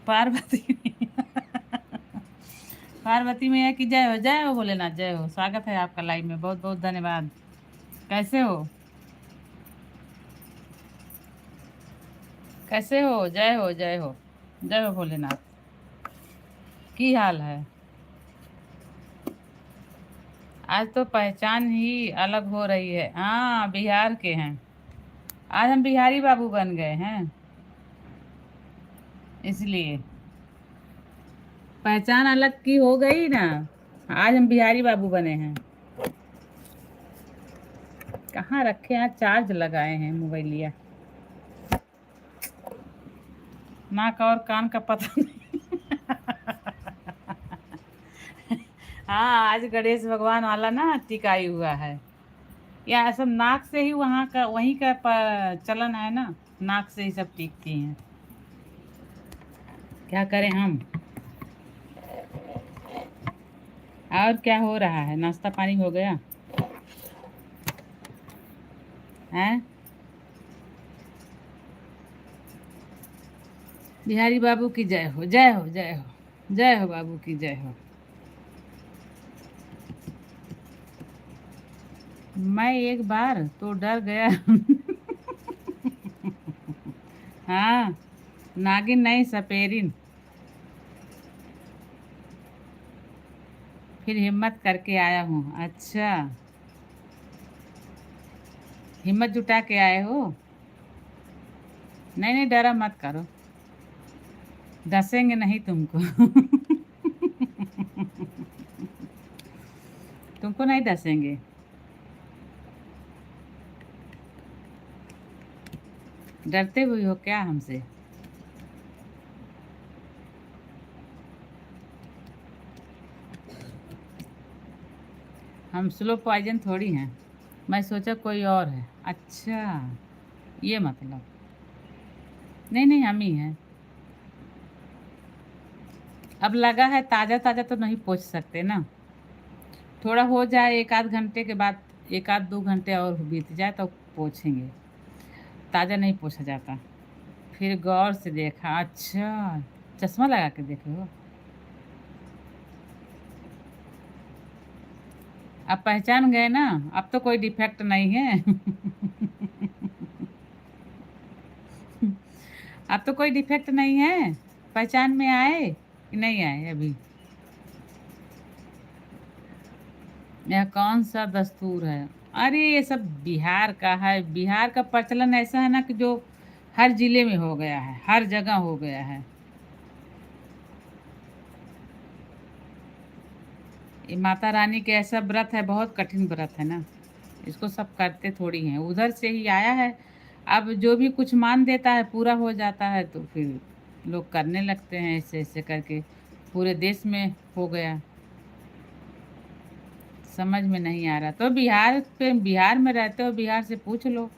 पार्वती पार्वती मैया की जय हो भोलेनाथ, जय हो। स्वागत है आपका लाइव में, बहुत बहुत धन्यवाद। कैसे हो? कैसे हो? जय हो, जय हो, जय हो भोलेनाथ। की हाल है? आज तो पहचान ही अलग हो रही है। हाँ, बिहार के हैं। आज हम बिहारी बाबू बन गए हैं, इसलिए पहचान अलग की हो गई ना। आज हम बिहारी बाबू बने हैं। कहाँ रखे हैं? चार्ज लगाए हैं मोबाइलिया। नाक और कान का पता नहीं। हाँ, आज गणेश भगवान वाला ना टिकाई हुआ है। या सब नाक से ही वहाँ का वहीं का चलन है ना। नाक से ही सब टीकती हैं। क्या करें हम? और क्या हो रहा है? नाश्ता पानी हो गया है? बिहारी बाबू की जय हो, जय हो, जय हो, जय हो बाबू की जय हो। मैं एक बार तो डर गया। हाँ, नागिन नहीं, सपेरिन। फिर हिम्मत करके आया हूँ। अच्छा, हिम्मत जुटा के आए हो? नहीं नहीं, डरा मत करो। डसेंगे नहीं तुमको। तुमको नहीं डसेंगे। डरते हुए हो क्या हमसे? हम स्लो पॉइजन थोड़ी हैं। मैं सोचा कोई और है। अच्छा, ये मतलब। नहीं नहीं, हम ही हैं। अब लगा है ताज़ा ताज़ा तो नहीं पोंछ सकते ना। थोड़ा हो जाए, एक आध घंटे के बाद, एक आध 2 घंटे और बीत जाए तो पोंछेंगे। ताज़ा नहीं पोंछा जाता। फिर गौर से देखा। अच्छा, चश्मा लगा के देखे हो? अब पहचान गए ना। अब तो कोई डिफेक्ट नहीं है। अब तो कोई डिफेक्ट नहीं है। पहचान में आए कि नहीं आए अभी? यह कौन सा दस्तूर है? अरे ये सब बिहार का है। बिहार का प्रचलन ऐसा है ना कि जो हर जिले में हो गया है, हर जगह हो गया है। ये माता रानी के ऐसा व्रत है, बहुत कठिन व्रत है ना। इसको सब करते थोड़ी हैं, उधर से ही आया है। अब जो भी कुछ मान देता है पूरा हो जाता है तो फिर लोग करने लगते हैं, ऐसे ऐसे करके पूरे देश में हो गया। समझ में नहीं आ रहा तो बिहार पे, बिहार में रहते हो, बिहार से पूछ लो।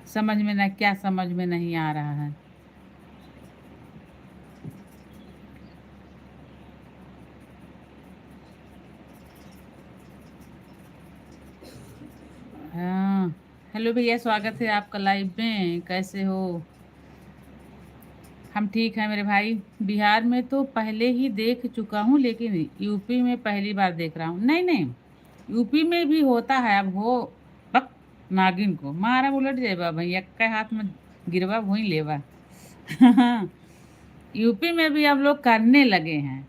समझ में ना, क्या समझ में नहीं आ रहा है? हाँ, हेलो भैया, स्वागत है आपका लाइव में। कैसे हो? हम ठीक हैं मेरे भाई। बिहार में तो पहले ही देख चुका हूँ, लेकिन यूपी में पहली बार देख रहा हूँ। नहीं नहीं, यूपी में भी होता है। अब हो बक नागिन को मारा उलट जाएबा भैया के हाथ में गिरवा वहीं लेवा। यूपी में भी अब लोग करने लगे हैं।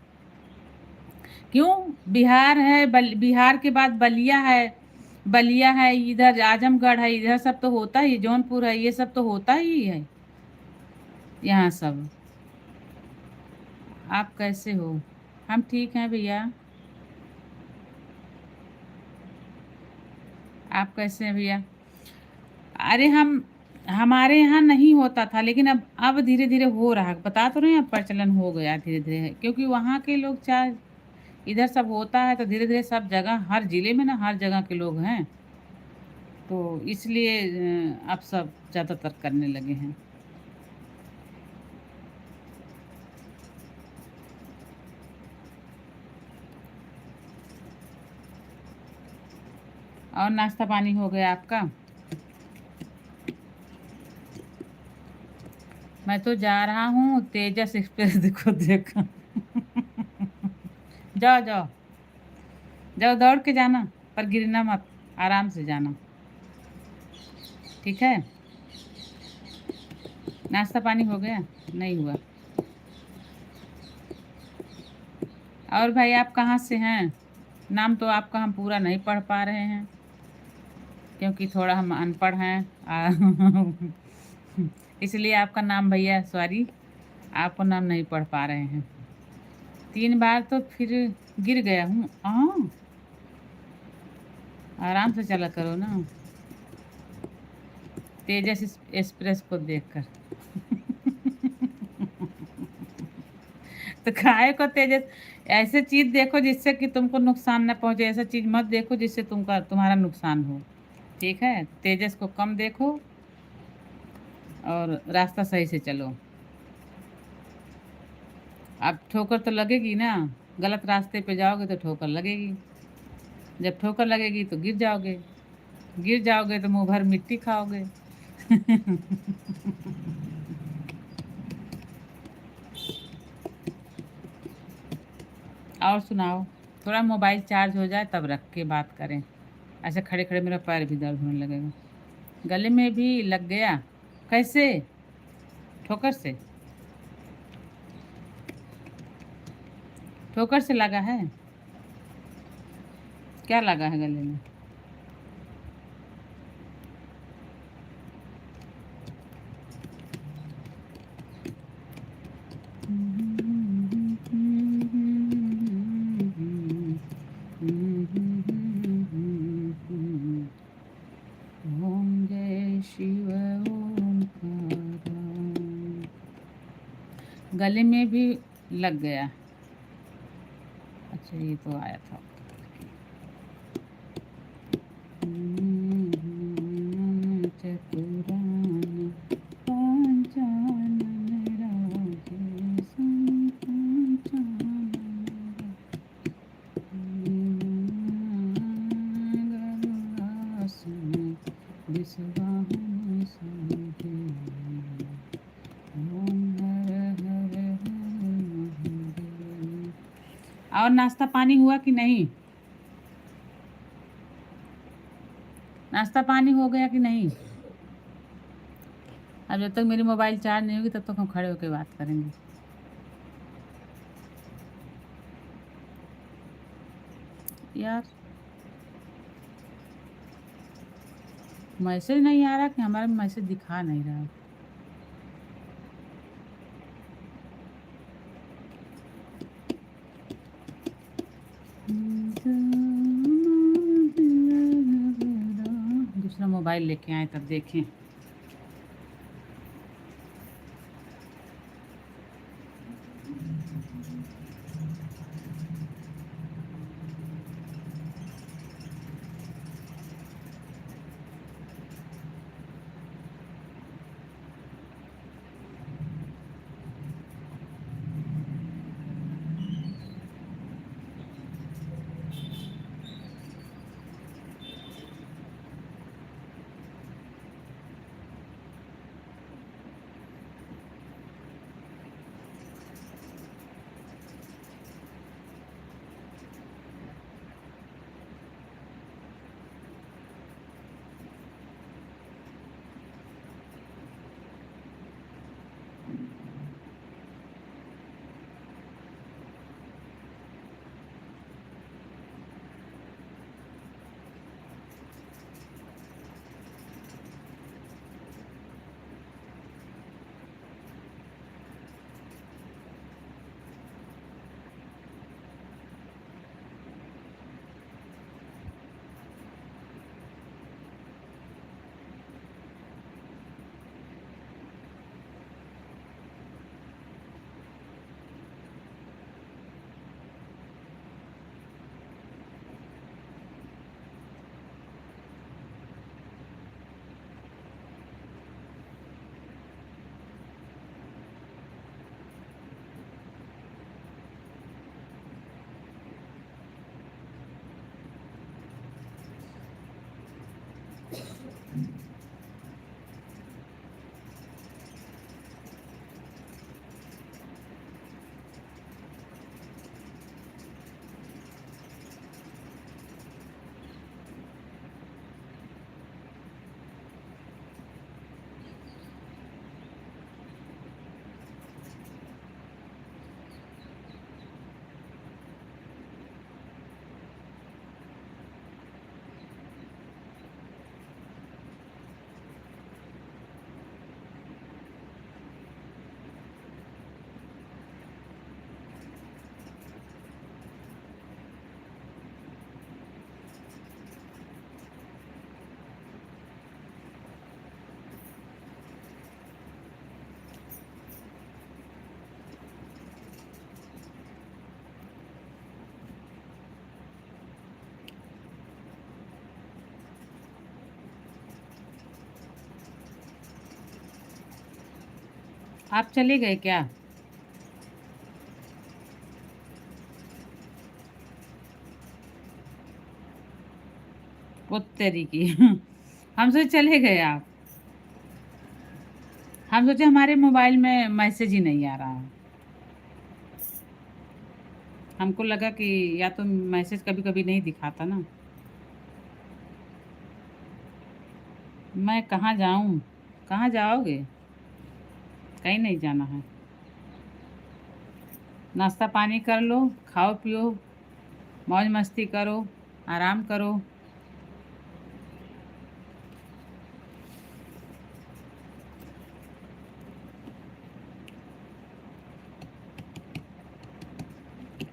क्यों? बिहार है, बिहार के बाद बलिया है। बलिया है, इधर आजमगढ़ है, इधर सब तो होता ही, जौनपुर है, ये सब तो होता ही है यहाँ सब। आप कैसे हो? हम ठीक हैं भैया। आप कैसे हैं भैया? अरे हम हमारे यहाँ नहीं होता था, लेकिन अब धीरे धीरे हो रहा है। बता तो रहे हैं, अब प्रचलन हो गया धीरे धीरे, क्योंकि वहाँ के लोग चाहे इधर सब होता है तो धीरे धीरे सब जगह, हर जिले में ना, हर जगह के लोग हैं, तो इसलिए अब सब ज़्यादातर करने लगे हैं। और नाश्ता पानी हो गया आपका? मैं तो जा रहा हूँ तेजस एक्सप्रेस देखो देखो। जाओ जाओ जाओ, दौड़ के जाना, पर गिरना मत, आराम से जाना, ठीक है? नाश्ता पानी हो गया? नहीं हुआ? और भाई आप कहाँ से हैं? नाम तो आपका हम पूरा नहीं पढ़ पा रहे हैं, क्योंकि थोड़ा हम अनपढ़ हैं। इसलिए आपका नाम भैया, सॉरी, आपको नाम नहीं पढ़ पा रहे हैं। 3 बार तो फिर गिर गया हूँ। आराम से चला करो ना, तेजस एक्सप्रेस को देखकर। तो खाए को तेजस, ऐसे चीज देखो जिससे कि तुमको नुकसान न पहुंचे। ऐसा चीज मत देखो जिससे तुम्हारा नुकसान हो, ठीक है? तेजस को कम देखो और रास्ता सही से चलो। अब ठोकर तो लगेगी ना, गलत रास्ते पे जाओगे तो ठोकर लगेगी। जब ठोकर लगेगी तो गिर जाओगे, गिर जाओगे तो मुंह भर मिट्टी खाओगे। और सुनाओ। थोड़ा मोबाइल चार्ज हो जाए तब रख के बात करें। ऐसे खड़े खड़े मेरा पैर भी दर्द होने लगेगा। गले में भी लग गया? कैसे? ठोकर से? ठोकर से लगा है? क्या लगा है गले में? ओम जय शिव ओमकार। गले में भी लग गया? अच्छा, ये तो आया था। चतुरान पंचानन राजे संतंचानन गरुड़ासन विश्वाहन संगे। ओम हर हर हर महादेव। और नाश्ता पानी हुआ कि नहीं? नाश्ता पानी हो गया कि नहीं? अब जब तक मेरी मोबाइल चार्ज नहीं होगी तब तक हम खड़े होकर बात करेंगे। यार, मैसेज नहीं आ रहा कि हमारा मैसेज दिखा नहीं रहा? दूसरा मोबाइल लेके आए तब देखें। आप चले गए क्या? वो तेरी की हम सोचे चले गए आप। हम सोचे हमारे मोबाइल में मैसेज ही नहीं आ रहा है। हमको लगा कि या तो मैसेज कभी कभी नहीं दिखाता ना। मैं कहाँ जाऊँ? कहाँ जाओगे? कहीं नहीं जाना है। नाश्ता पानी कर लो, खाओ पियो, मौज मस्ती करो, आराम करो।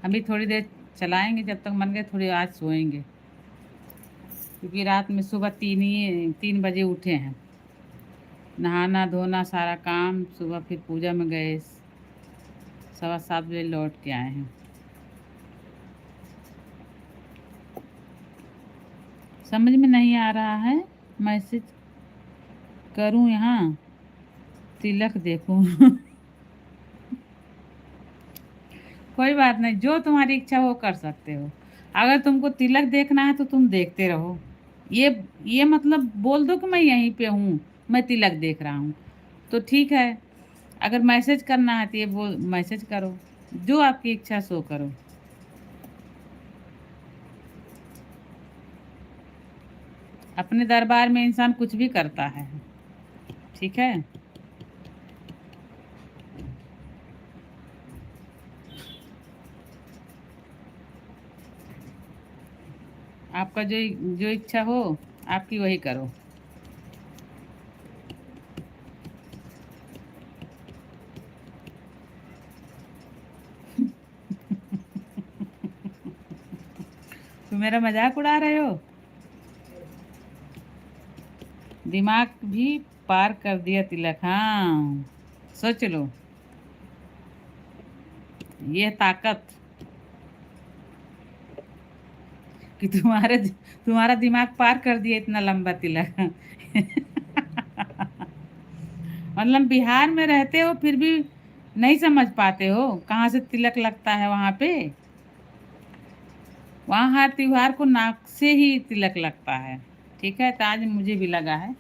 अभी थोड़ी देर चलाएंगे, जब तक मन गए थोड़ी आज सोएंगे, क्योंकि रात में सुबह 3 बजे उठे हैं। नहाना धोना सारा काम, सुबह फिर पूजा में गए, 7:15 बजे लौट के आए हैं। समझ में नहीं आ रहा है, मैसेज करूं यहाँ, तिलक देखूं कोई बात नहीं, जो तुम्हारी इच्छा वो कर सकते हो। अगर तुमको तिलक देखना है तो तुम देखते रहो। ये ये मतलब बोल दो कि मैं यहीं पे हूँ, मैं तिलक देख रहा हूँ, तो ठीक है। अगर मैसेज करना है तो ये बोल मैसेज करो, जो आपकी इच्छा सो करो। अपने दरबार में इंसान कुछ भी करता है, ठीक है। आपका जो जो इच्छा हो आपकी वही करो। तुम मेरा मजाक उड़ा रहे हो? दिमाग भी पार कर दिया तिलक, हाँ। सोच लो, ये ताकत कि तुम्हारा दिमाग पार कर दिया इतना लंबा तिलक मतलब बिहार में रहते हो फिर भी नहीं समझ पाते हो कहाँ से तिलक लगता है वहाँ पे। वहाँ हर त्योहार को नाक से ही तिलक लगता है, ठीक है। तो आज मुझे भी लगा है,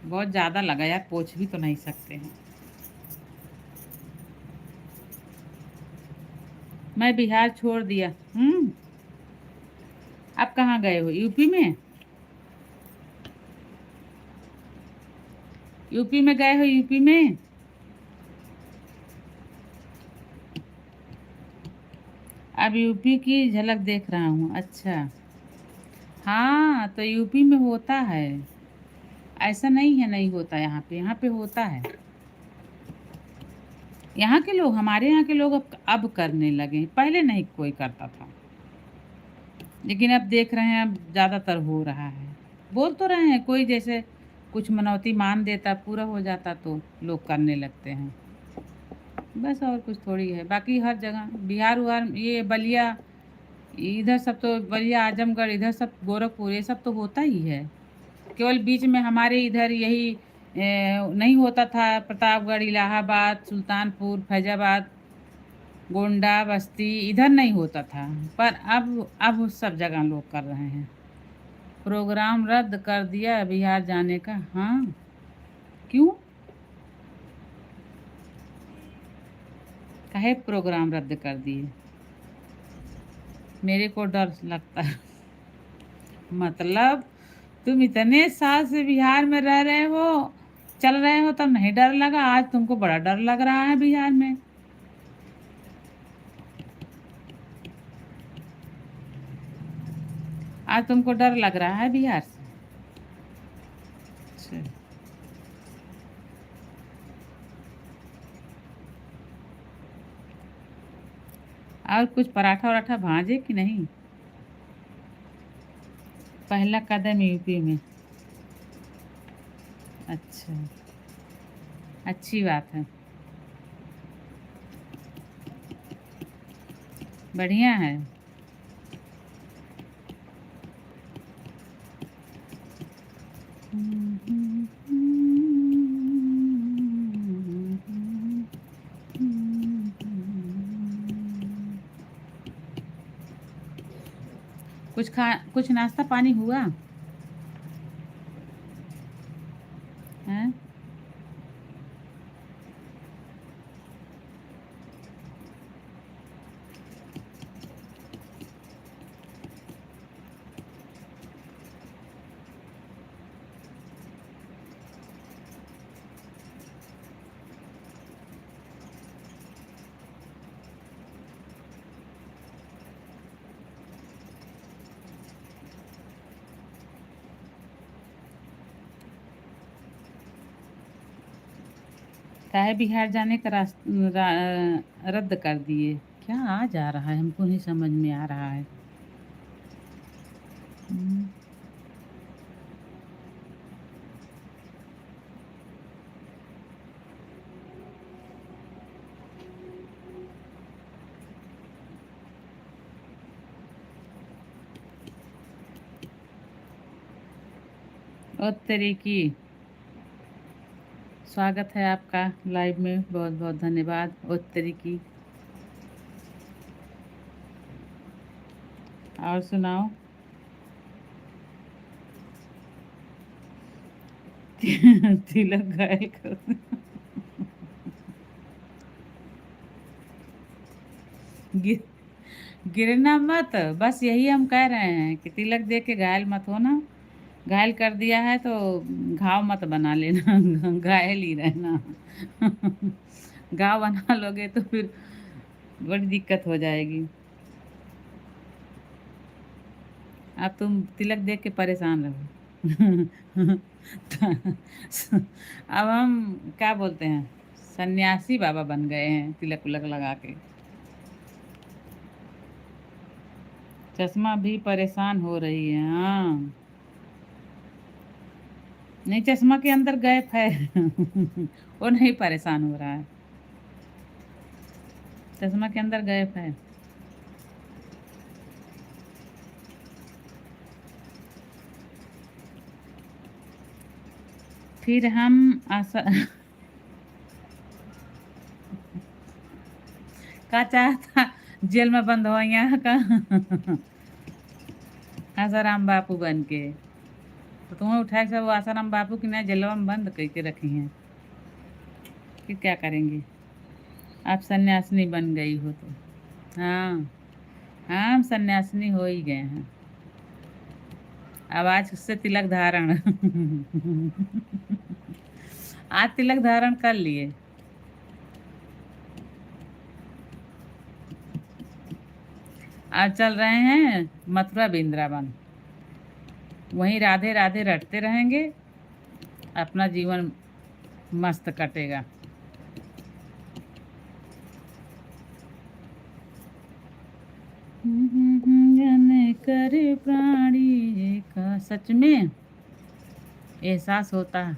बहुत ज़्यादा लगा यार, पोछ भी तो नहीं सकते हैं। मैं बिहार छोड़ दिया। आप कहाँ गए हो? यूपी में? यूपी में गए हो? यूपी में? अब यूपी की झलक देख रहा हूँ, अच्छा। हाँ तो यूपी में होता है, ऐसा नहीं है नहीं होता, यहाँ पे होता है। यहाँ के लोग, हमारे यहाँ के लोग अब करने लगे, पहले नहीं कोई करता था, लेकिन अब देख रहे हैं अब ज़्यादातर हो रहा है। बोल तो रहे हैं, कोई जैसे कुछ मनौती मान देता, पूरा हो जाता तो लोग करने लगते हैं, बस। और कुछ थोड़ी है, बाकी हर जगह बिहार उहार ये बलिया, इधर सब तो बलिया आजमगढ़, इधर सब गोरखपुर, ये सब तो होता ही है। केवल बीच में हमारे इधर यही नहीं होता था, प्रतापगढ़, इलाहाबाद, सुल्तानपुर, फैजाबाद, गोंडा बस्ती इधर नहीं होता था, पर अब सब जगह लोग कर रहे हैं। प्रोग्राम रद्द कर दिया बिहार जाने का। हाँ, क्यों? काहे प्रोग्राम रद्द कर दिए? मेरे को डर लगता है। मतलब तुम इतने साल से बिहार में रह रहे हो, चल रहे हो, तब नहीं डर लगा, आज तुमको बड़ा डर लग रहा है बिहार में। आज तुमको डर लग रहा है बिहार से। अच्छा। और कुछ पराठा वराठा भाजे कि नहीं? पहला कदम यूपी में। अच्छा, अच्छी बात है। बढ़िया है। कुछ नाश्ता पानी हुआ है? काहे बिहार जाने का रद्द कर दिए? क्या आ जा रहा है, हमको नहीं समझ में आ रहा है। हम्म, और तेरी की स्वागत है आपका लाइव में, बहुत बहुत धन्यवाद। उत्तरी की। और सुनाओ। तिलक घायल कर। गिर गिरना मत, बस यही हम कह रहे हैं कि तिलक दे के घायल मत होना। घायल कर दिया है तो घाव मत बना लेना। घायल ही रहना। घाव बना लोगे तो फिर बड़ी दिक्कत हो जाएगी। अब तुम तिलक देख के परेशान रहो। अब हम क्या बोलते हैं, सन्यासी बाबा बन गए हैं तिलक उलक लगा के। चश्मा भी परेशान हो रही है, हाँ। नहीं, चश्मा के अंदर गैप है। वो नहीं परेशान हो रहा है। चश्मा के अंदर गैप है। फिर हम आशा का चाहता जेल में बंद हो यहाँ का। आसाराम बापू बन के। तो तुम्हें उठा के सब आसाराम बापू की नया जेलवा में बंद करके रखी हैं। फिर क्या करेंगे? आप सन्यासिनी बन गई हो तो। हाँ, हाँ, हम सन्यासिनी हो ही गए हैं। अब आज उससे तिलक धारण। आज तिलक धारण कर लिए। आज चल रहे हैं मथुरा वृंदावन। वहीं राधे राधे रटते रहेंगे, अपना जीवन मस्त कटेगा। जाने करे प्राणी का सच में एहसास होता है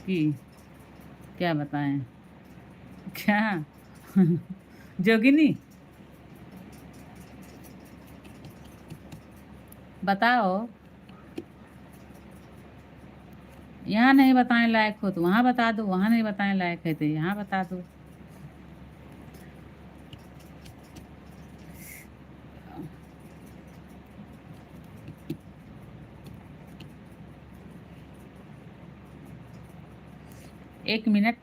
कि क्या बताएं। क्या? जोगिनी, बताओ। यहाँ नहीं बताने लायक हो तो वहाँ बता दो, वहाँ नहीं बताने लायक है तो यहाँ बता दो। 1 मिनट,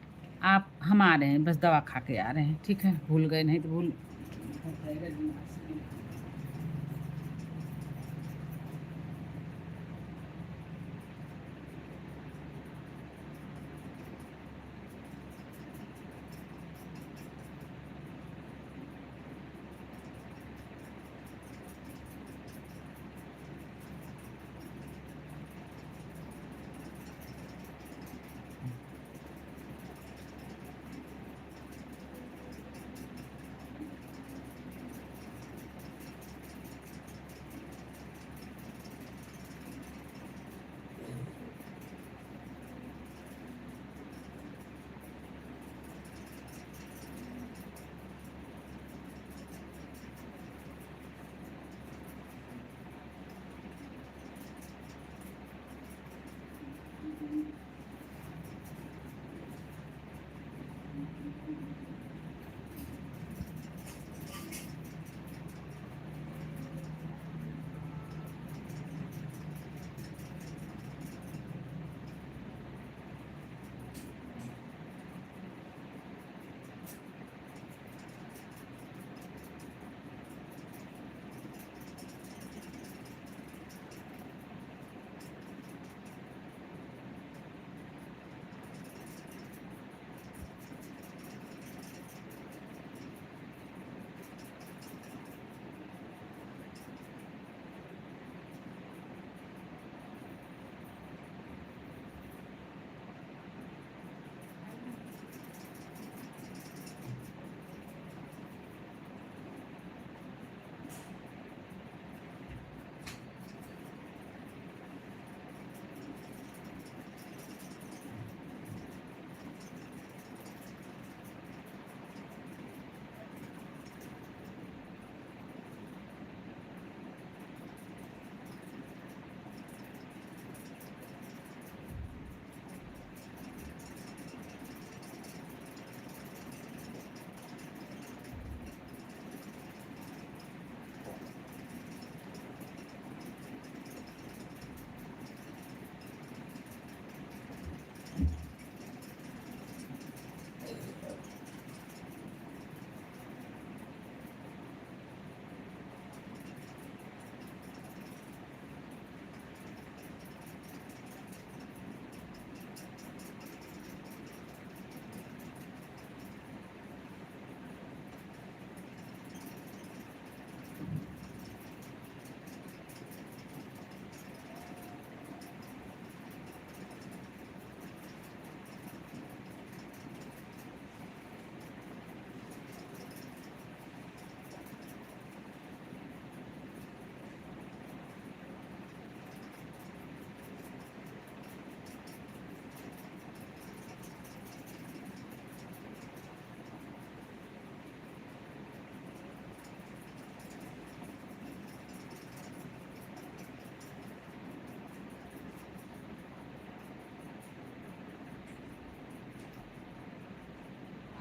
आप हम आ रहे हैं, बस दवा खा के आ रहे हैं, ठीक है? भूल गए नहीं तो भूल जाएगा दिमाग से।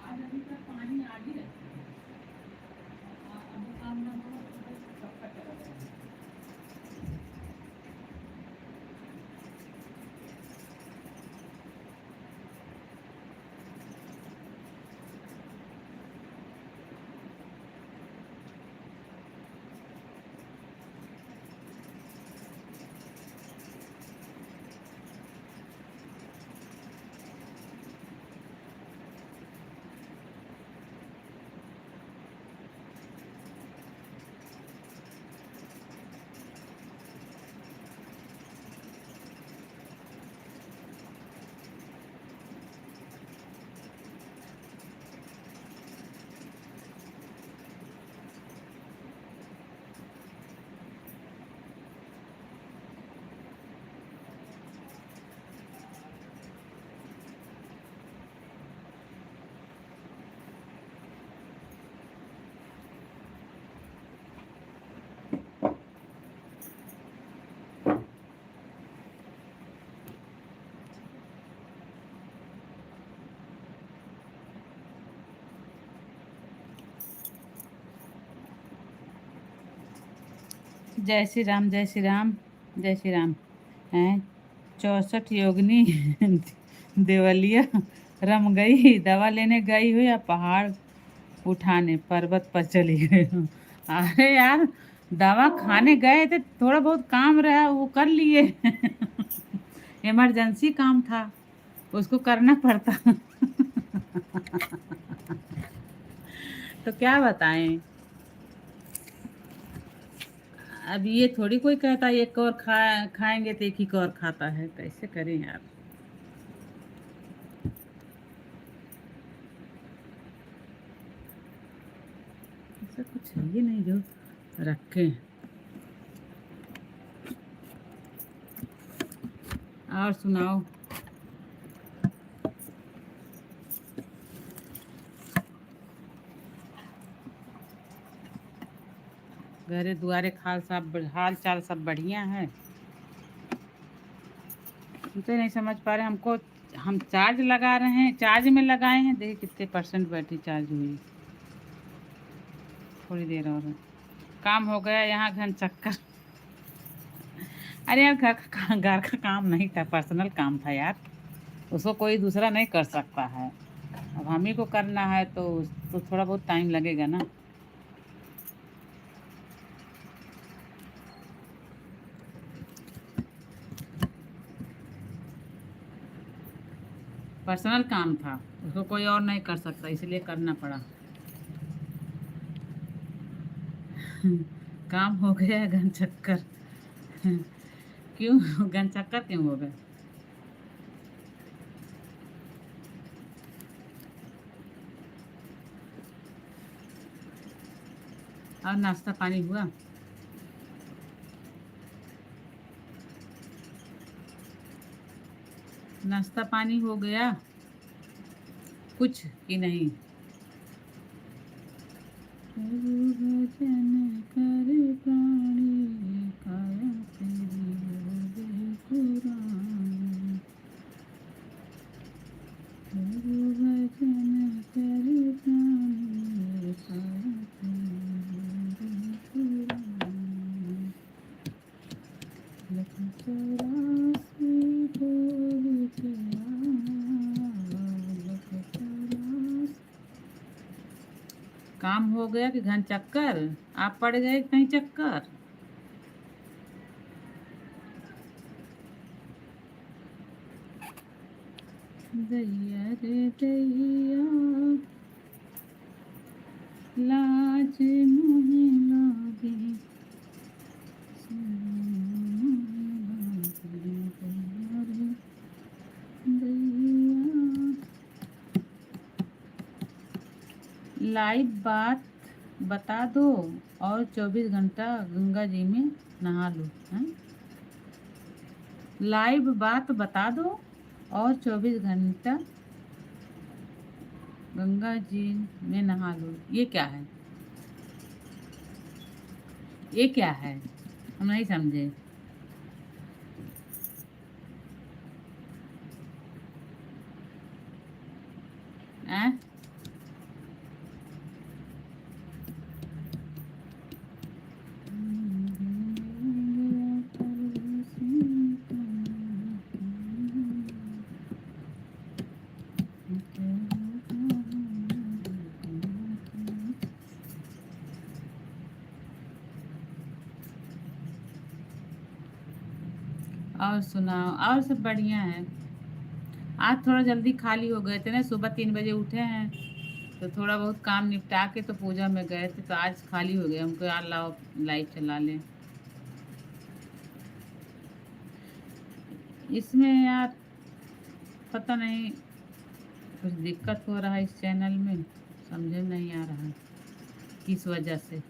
आज अभी तक पानी आ ही रहा है। अब काम ना हो तो कब तक करोगे? जय श्री राम, जय श्री राम, जय श्री राम। हैं 64 योगिनी देवलिया रम गई, दवा लेने गई हो या पहाड़ उठाने पर्वत पर चली गई हो। अरे यार, दवा खाने गए थे, थोड़ा बहुत काम रहा वो कर लिए। इमरजेंसी काम था, उसको करना पड़ता। तो क्या बताएं। अब ये थोड़ी कोई कहता है एक और खाएंगे तो एक ही और खाता है, कैसे करें यार। ऐसा कुछ है ही नहीं जो रखें। और सुनाओ। घरे दुआरे हाल चाल सब बढ़िया है। हम तो नहीं समझ पा रहे हमको। हम चार्ज लगा रहे हैं, चार्ज में लगाए हैं, देखिए कितने परसेंट बैटरी चार्ज हुई। थोड़ी देर और है। काम हो गया यहाँ घन चक्कर। अरे यार, घर का काम नहीं था, पर्सनल काम था यार। उसको कोई दूसरा नहीं कर सकता है। अब हम ही को करना है तो थोड़ा बहुत टाइम लगेगा ना। पर्सनल काम था, उसको कोई और नहीं कर सकता, इसलिए करना पड़ा। काम हो गया घन चक्कर। क्यों घन चक्कर क्यों हो गए। और नाश्ता पानी हुआ। नाश्ता पानी हो गया कुछ कि नहीं। प्रभु भजन कर प्राणी, काया तेरी हो गई पुरानी। प्रभु भजन कर प्राणी, काया तेरी हो गई पुरानी। लखन 84 भोग के लखन 84। काम हो गया कि घन चक्कर। आप पड़ गए कहीं चक्कर। दैया रे दैया, लाज मोहे लागे। दैया रे दैया। लाइव बात बता दो और 24 घंटा गंगा जी में नहा लो। हैं? लाइव बात बता दो और 24 घंटा गंगा जी में नहा लो, ये क्या है। ये क्या है, हम नहीं समझे। हैं? और सुनाओ, और सब बढ़िया है। आज थोड़ा जल्दी खाली हो गए थे ना, सुबह 3 बजे उठे हैं तो थोड़ा बहुत काम निपटा के तो पूजा में गए थे, तो आज खाली हो गए। हमको यार लाओ लाइट चला लें। इसमें यार पता नहीं, कुछ दिक्कत हो रहा है इस चैनल में, समझ में नहीं आ रहा है किस वजह से।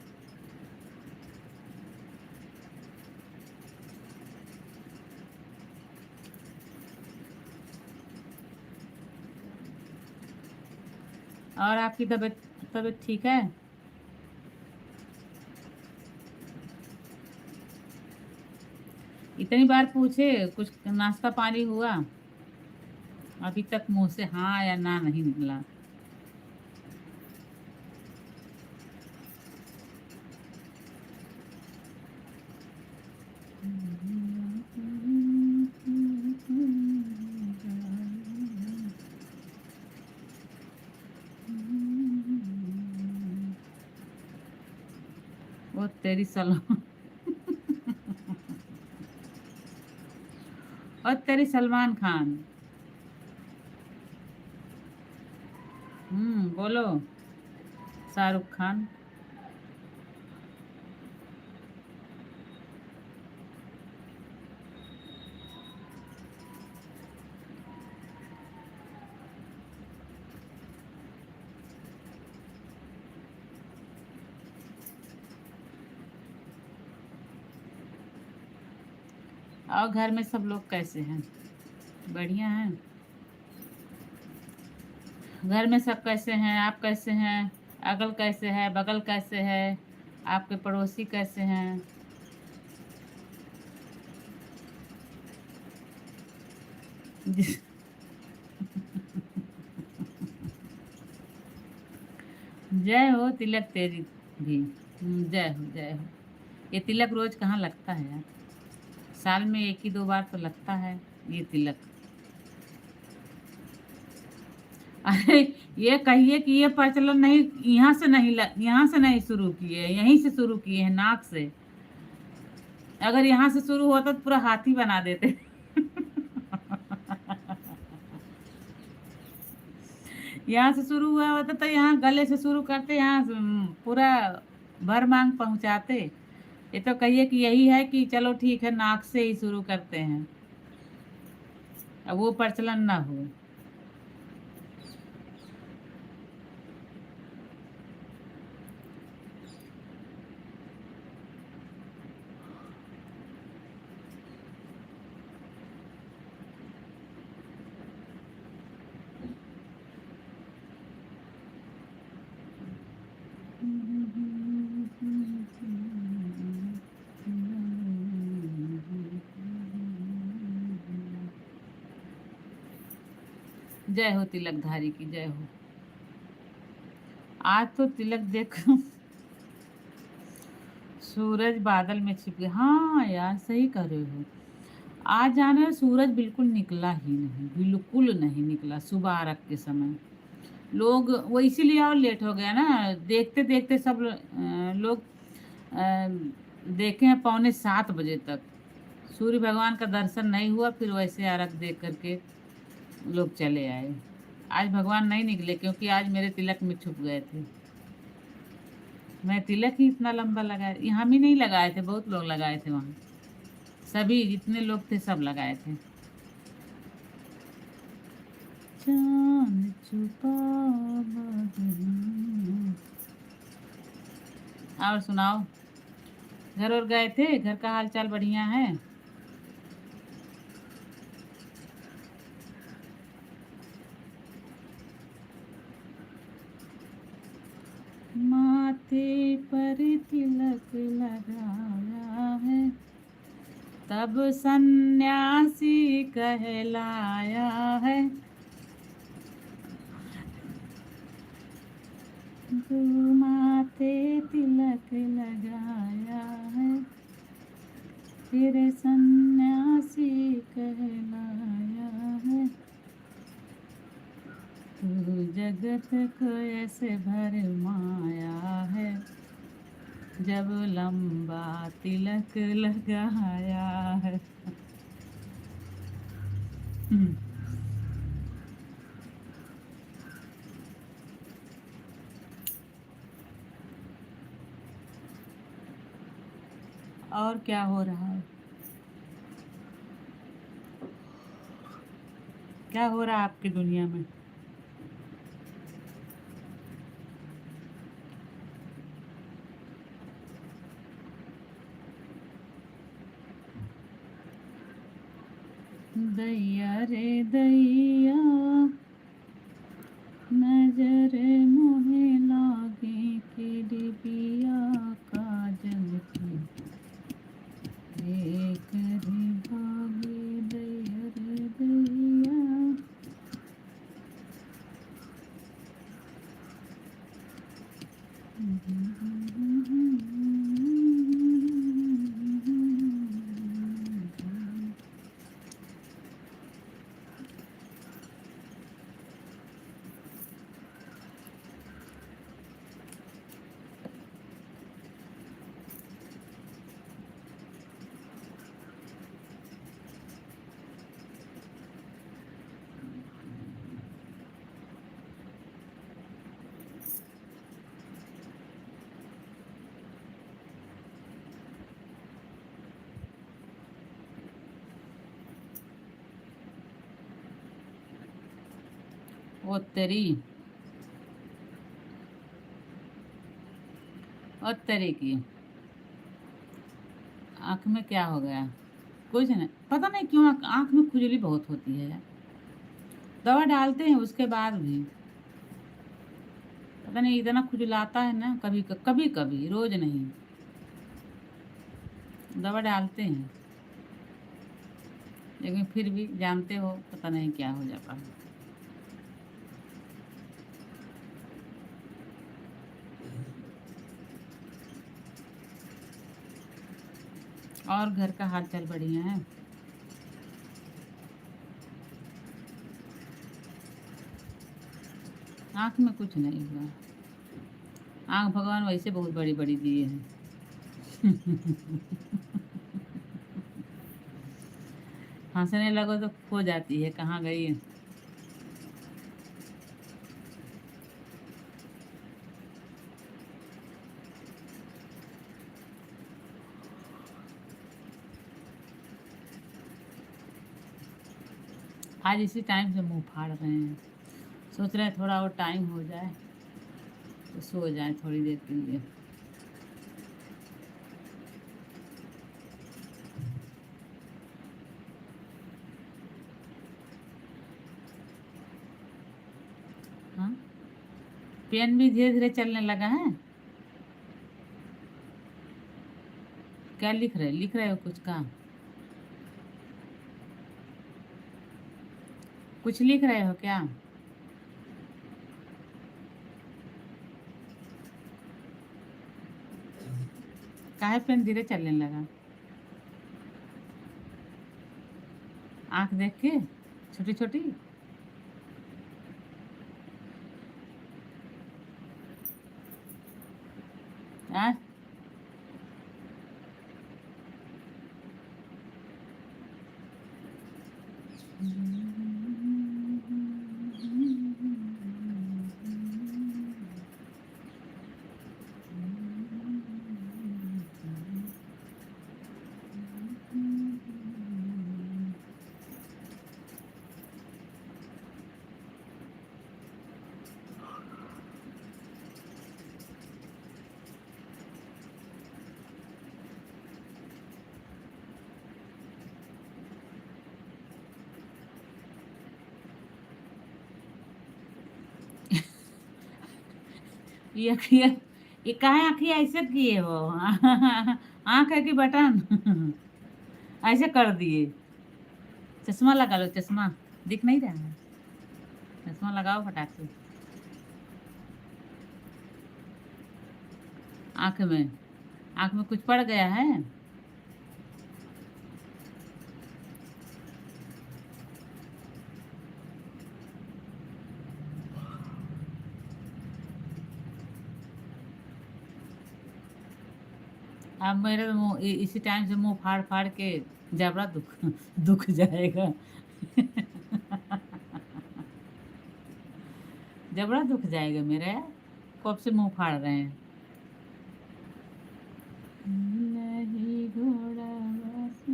और आपकी तबीयत तबीयत ठीक है। इतनी बार पूछे कुछ नाश्ता पानी हुआ, अभी तक मुंह से हाँ या ना नहीं निकला। वो तेरी सलमान और तेरी सलमान खान। बोलो। शाहरुख खान। और घर में सब लोग कैसे हैं? बढ़िया हैं। घर में सब कैसे हैं? आप कैसे हैं? अगल कैसे है? बगल कैसे है? आपके पड़ोसी कैसे हैं? जय हो तिलक तेरी भी। जय हो जय हो। ये तिलक रोज कहाँ लगता है यार? साल में एक ही दो बार तो लगता है ये तिलक। अरे ये कहिए कि ये प्रचलन नहीं, यहाँ से नहीं शुरू किए, यहीं से शुरू किए हैं, नाक से। अगर यहाँ से शुरू होता तो पूरा हाथी बना देते। यहाँ से शुरू हुआ होता तो यहाँ गले से शुरू करते, यहाँ से, पूरा भर मांग पहुंचाते। ये तो कहिए कि यही है कि चलो ठीक है, नाक से ही शुरू करते हैं। अब वो प्रचलन ना हो। जय हो तिलकधारी की जय हो। आज तो तिलक देखो। सूरज बादल में छिप गया। हाँ यार सही कह रहे हो। आज जाना है, सूरज बिल्कुल निकला ही नहीं, बिल्कुल नहीं निकला सुबह आरग के समय। लोग वो इसीलिए और लेट हो गया ना, देखते देखते सब लोग देखे हैं 6:45 तक। सूर्य भगवान का दर्शन नहीं हुआ, फिर वैसे आरग देख करके लोग चले आए। आज भगवान नहीं निकले क्योंकि आज मेरे तिलक में छुप गए थे। मैं तिलक ही इतना लंबा लगाया, यहाँ भी नहीं लगाए थे, बहुत लोग लगाए थे वहाँ। सभी जितने लोग थे सब लगाए थे। चांद छुपा बादल। और सुनाओ। घर और गए थे? घर का हाल चाल बढ़िया है? माथे पर तिलक लगाया है, तब सन्यासी कहलाया है। तू माथे तिलक लगाया है, फिर सन्यासी कहलाया है। तू जगत को ऐसे भरमाया है, जब लंबा तिलक लगाया है। हम्म, और क्या हो रहा है? क्या हो रहा है आपकी दुनिया में? दैया रे दैया, नजर मोहे लागे कि डिबिया काजल की एक रे भागे। दैया रे दैया। ओ तेरी, ओ तेरी की आँख में क्या हो गया? कुछ नहीं, पता नहीं क्यों आँख में खुजली बहुत होती है। दवा डालते हैं उसके बाद भी पता नहीं इतना खुजलाता है ना, कभी कभी, रोज नहीं। दवा डालते हैं लेकिन फिर भी जानते हो पता नहीं क्या हो जाता है। और घर का हाल चाल बढ़िया है? आँख में कुछ नहीं हुआ। आँख भगवान वैसे बहुत बड़ी बड़ी दिए हैं। हंसने लगो तो खो जाती है, कहाँ गई है? आज इसी टाइम से मुंह फाड़ रहे हैं। सोच रहे हैं थोड़ा और टाइम हो जाए तो सो जाए थोड़ी देर के लिए। हाँ, पेन भी धीरे धीरे चलने लगा है। क्या लिख रहे हो कुछ का? कुछ लिख रहे हो क्या? काहे पेन धीरे चलने लगा? आंख देख के, छोटी छोटी। हाँ। ये काहे आँखें ऐसे किए हो? आँख है कि बटन? ऐसे कर दिए। चश्मा लगा लो, चश्मा दिख नहीं रहा है। चश्मा लगाओ फटाक से आँख में। आँख में कुछ पड़ गया है? अब मेरे मुंह इसी टाइम से मुंह फाड़ फाड़ के जबड़ा दुख दुख जाएगा। जबड़ा दुख जाएगा मेरा। कब से मुंह फाड़ रहे हैं? नहीं घोड़ा बस।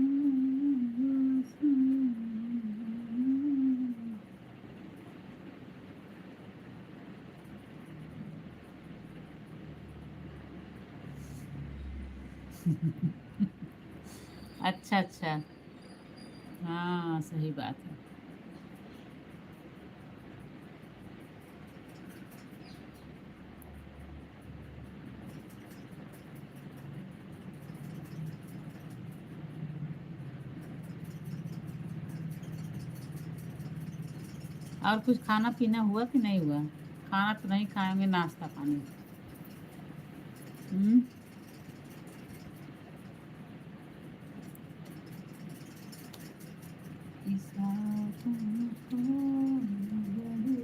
अच्छा अच्छा। हाँ सही बात है। और कुछ खाना पीना हुआ कि नहीं हुआ? खाना तो नहीं खाएंगे, नाश्ता पानी। हम्म। ईसा तुमको बड़ी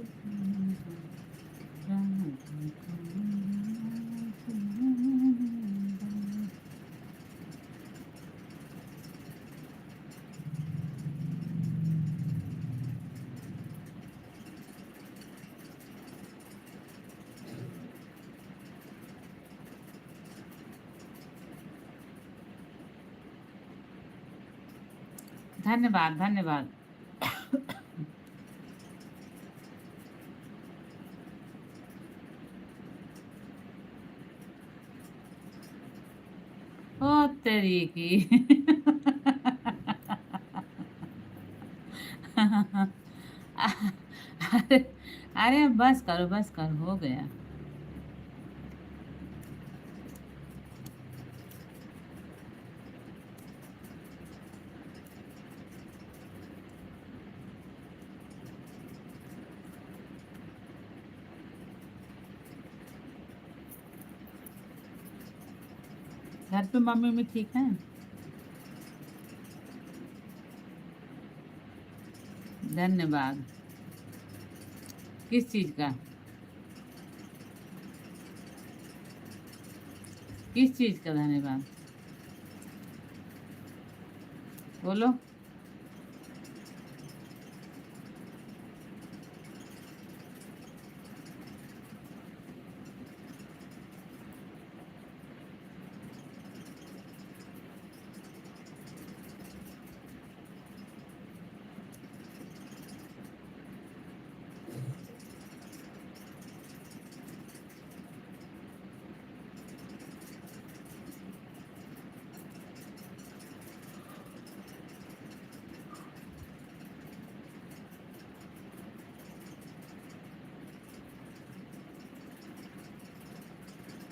धन्यवाद धन्यवाद। तेरी की अरे अरे बस करो हो गया। घर पे मम्मी में ठीक है? धन्यवाद। किस चीज का? किस चीज का धन्यवाद? बोलो।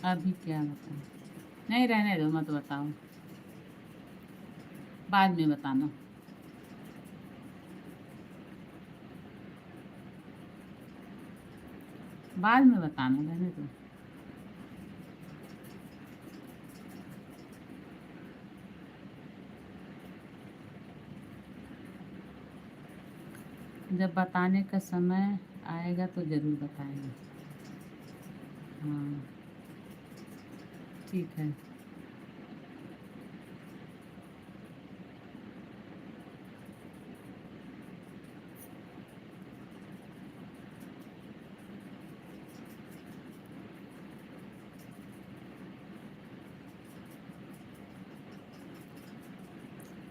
अभी क्या बताऊं? नहीं, रहने दो, मत बताओ, बाद में बताना। बाद में बताना, रहने दो। जब बताने का समय आएगा तो ज़रूर बताएंगे। हाँ, ठीक है।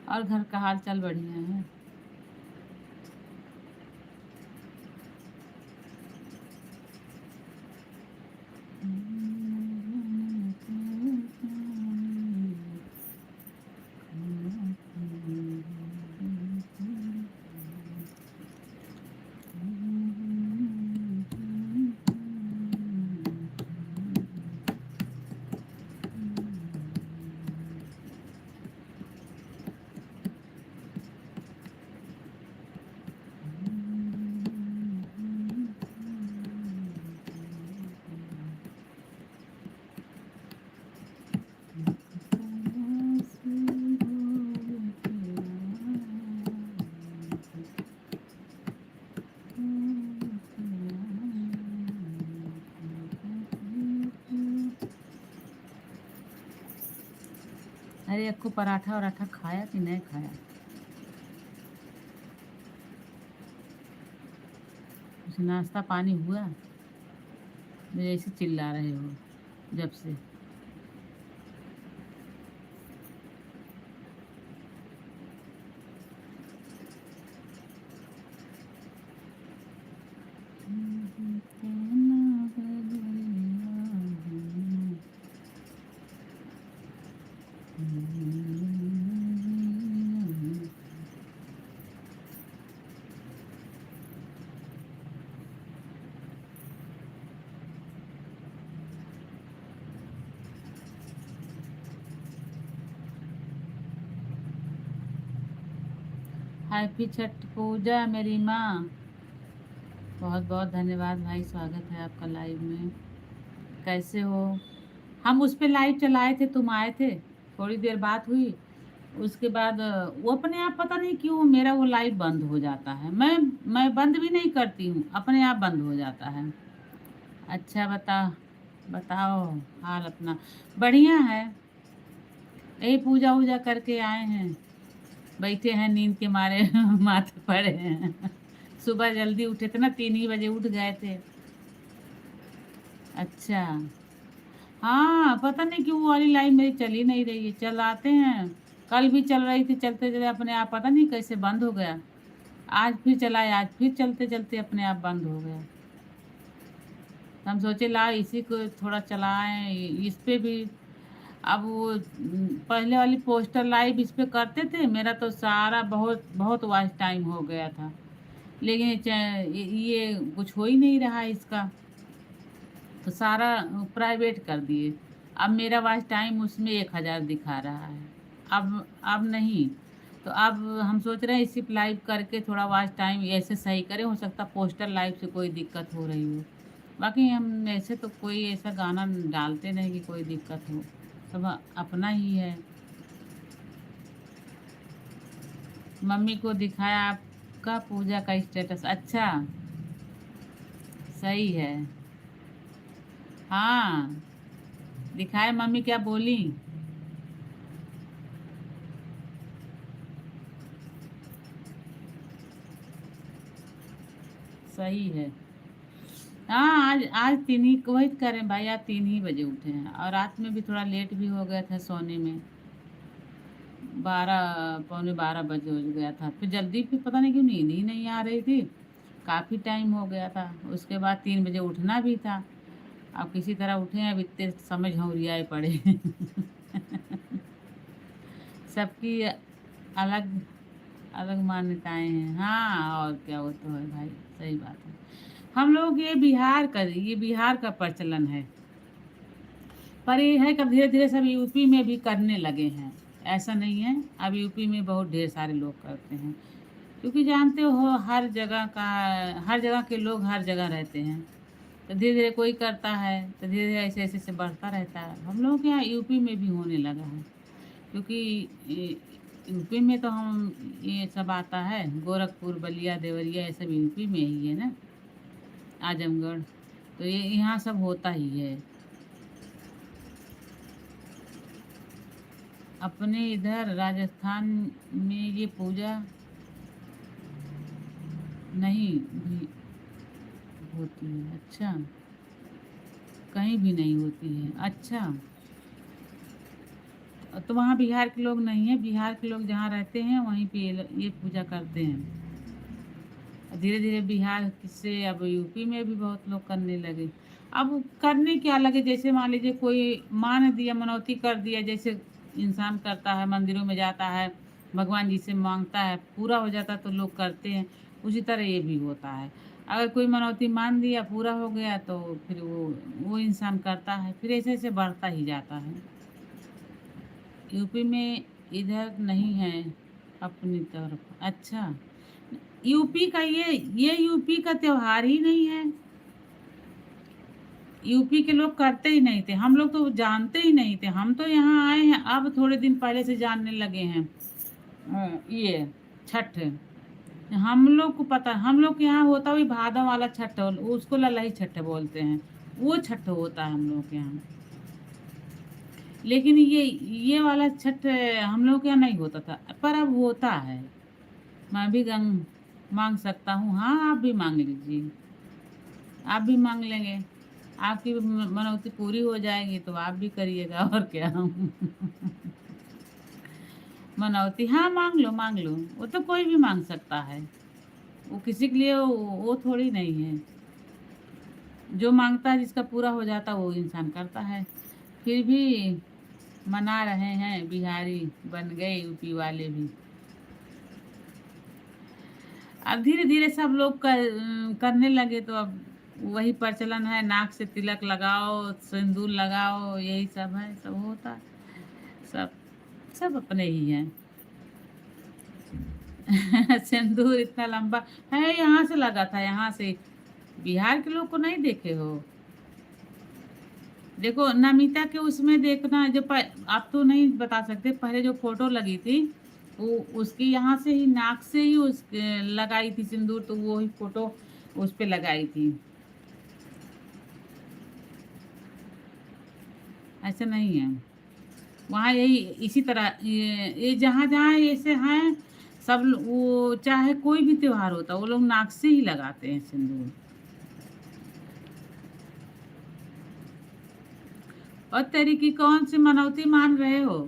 और घर का हाल चाल बढ़िया है? अरे अक्को पराठा वराठा खाया कि नहीं खाया? कुछ नाश्ता पानी हुआ? मुझे ऐसे चिल्ला रहे हो जब से। हैप्पी छठ पूजा मेरी माँ। बहुत बहुत धन्यवाद भाई, स्वागत है आपका लाइव में। कैसे हो? हम उस पे लाइव चलाए थे, तुम आए थे, थोड़ी देर बात हुई। उसके बाद वो अपने आप पता नहीं क्यों मेरा वो लाइव बंद हो जाता है। मैं बंद भी नहीं करती हूँ, अपने आप बंद हो जाता है। अच्छा बताओ हाल अपना। बढ़िया है। यही पूजा वूजा करके आए हैं, बैठे हैं नींद के मारे माथे पड़े हैं। सुबह जल्दी उठे थे ना, 3 ही बजे उठ गए थे। अच्छा। हाँ, पता नहीं क्यों वो वाली लाइन मेरी चल ही नहीं रही है। चलाते हैं, कल भी चल रही थी, चलते चलते अपने आप पता नहीं कैसे बंद हो गया। आज फिर चलाए, आज फिर चलते चलते अपने आप बंद हो गया। हम सोचे ला इसी को थोड़ा चलाएं, इस पे भी अब वो पहले वाली पोस्टर लाइव इस पे करते थे, मेरा तो सारा बहुत बहुत वॉच टाइम हो गया था। लेकिन ये कुछ हो ही नहीं रहा है इसका, तो सारा प्राइवेट कर दिए। अब मेरा वॉच टाइम उसमें 1,000 दिखा रहा है। अब नहीं। तो अब हम सोच रहे हैं इसी पे लाइव करके थोड़ा वॉच टाइम ऐसे सही करें, हो सकता पोस्टर लाइव से कोई दिक्कत हो रही हो। बाकी हम ऐसे तो कोई ऐसा गाना डालते नहीं कि कोई दिक्कत हो, सब अपना ही है। मम्मी को दिखाया आपका पूजा का स्टेटस, अच्छा। सही है। हाँ, दिखाए, मम्मी क्या बोली? सही है। हाँ, आज आज 3 ही वही करें भाई, आज 3 ही बजे उठे हैं और रात में भी थोड़ा लेट भी हो गया था सोने में। 12 पौने 12 बजे हो गया था, फिर जल्दी फिर पता नहीं क्यों नींद ही नहीं आ रही थी। काफ़ी टाइम हो गया था, उसके बाद 3 बजे उठना भी था। अब किसी तरह उठे हैं, अब इतने समझ हौरियाए पड़े। सबकी अलग अलग मान्यताएं हैं। हाँ, और क्या, वो तो है भाई, सही बात है। हम लोग ये बिहार का प्रचलन है। पर ये है कि अब धीरे धीरे सब यूपी में भी करने लगे हैं। ऐसा नहीं है, अब यूपी में बहुत ढेर सारे लोग करते हैं। क्योंकि जानते हो, हर जगह के लोग हर जगह रहते हैं। तो धीरे धीरे कोई करता है, तो धीरे धीरे ऐसे ऐसे से बढ़ता रहता है। हम लोगों के यहाँ यूपी में भी होने लगा है। क्योंकि यूपी में तो हम ये सब आता है, गोरखपुर, बलिया, देवरिया, ये सब यूपी में ही है ना, आजमगढ़। तो ये यहाँ सब होता ही है। अपने इधर राजस्थान में ये पूजा नहीं भी होती है, अच्छा। कहीं भी नहीं होती है, अच्छा। तो वहाँ बिहार के लोग नहीं हैं, बिहार के लोग जहाँ रहते हैं वहीं पे ये पूजा करते हैं। धीरे धीरे बिहार से अब यूपी में भी बहुत लोग करने लगे। अब करने क्या लगे, जैसे मान लीजिए कोई मान दिया, मनौती कर दिया, जैसे इंसान करता है, मंदिरों में जाता है, भगवान जी से मांगता है, पूरा हो जाता है तो लोग करते हैं। उसी तरह ये भी होता है। अगर कोई मनौती मान दिया, पूरा हो गया, तो फिर वो इंसान करता है, फिर ऐसे ऐसे बढ़ता ही जाता है। यूपी में इधर नहीं है अपनी तरफ, अच्छा। यूपी का ये यूपी का त्योहार ही नहीं है। यूपी के लोग करते ही नहीं थे, हम लोग तो जानते ही नहीं थे। हम तो यहाँ आए हैं अब थोड़े दिन पहले से जानने लगे हैं। ये छठ हम लोग को पता, हम लोग के यहाँ होता हुई भादों वाला छठ, उसको ललही छठ बोलते हैं। वो छठ होता है हम लोग के यहाँ। लेकिन ये वाला छठ हम लोग के यहाँ नहीं होता था, पर अब होता है। मैं भी गंग मांग सकता हूँ, हाँ, आप भी मांग लीजिए। आप भी मांग लेंगे, आपकी भी मनौती पूरी हो जाएगी तो आप भी करिएगा, और क्या। मनौती, हाँ, मांग लो, वो तो कोई भी मांग सकता है। वो किसी के लिए वो थोड़ी नहीं है। जो मांगता है, जिसका पूरा हो जाता है, वो इंसान करता है। फिर भी मना रहे हैं, बिहारी बन गए यूपी वाले भी। अब धीरे धीरे सब लोग करने लगे, तो अब वही प्रचलन है, नाक से तिलक लगाओ, सिंदूर लगाओ, यही सब है, सब होता है। सब सब अपने ही हैं। सिंदूर इतना लंबा है, यहाँ से लगा था, यहाँ से। बिहार के लोग को नहीं देखे हो? देखो, नमिता के उसमें देखना, आप तो नहीं बता सकते, पहले जो फोटो लगी थी, वो उसकी यहाँ से ही, नाक से ही उस लगाई थी सिंदूर, तो वो ही फोटो उस पे लगाई थी। ऐसा नहीं है, वहाँ यही इसी तरह ये जहाँ जहाँ ऐसे हैं, वो चाहे कोई भी त्योहार होता, वो लोग नाक से ही लगाते हैं सिंदूर। और तेरी की कौन सी मनौती मान रहे हो?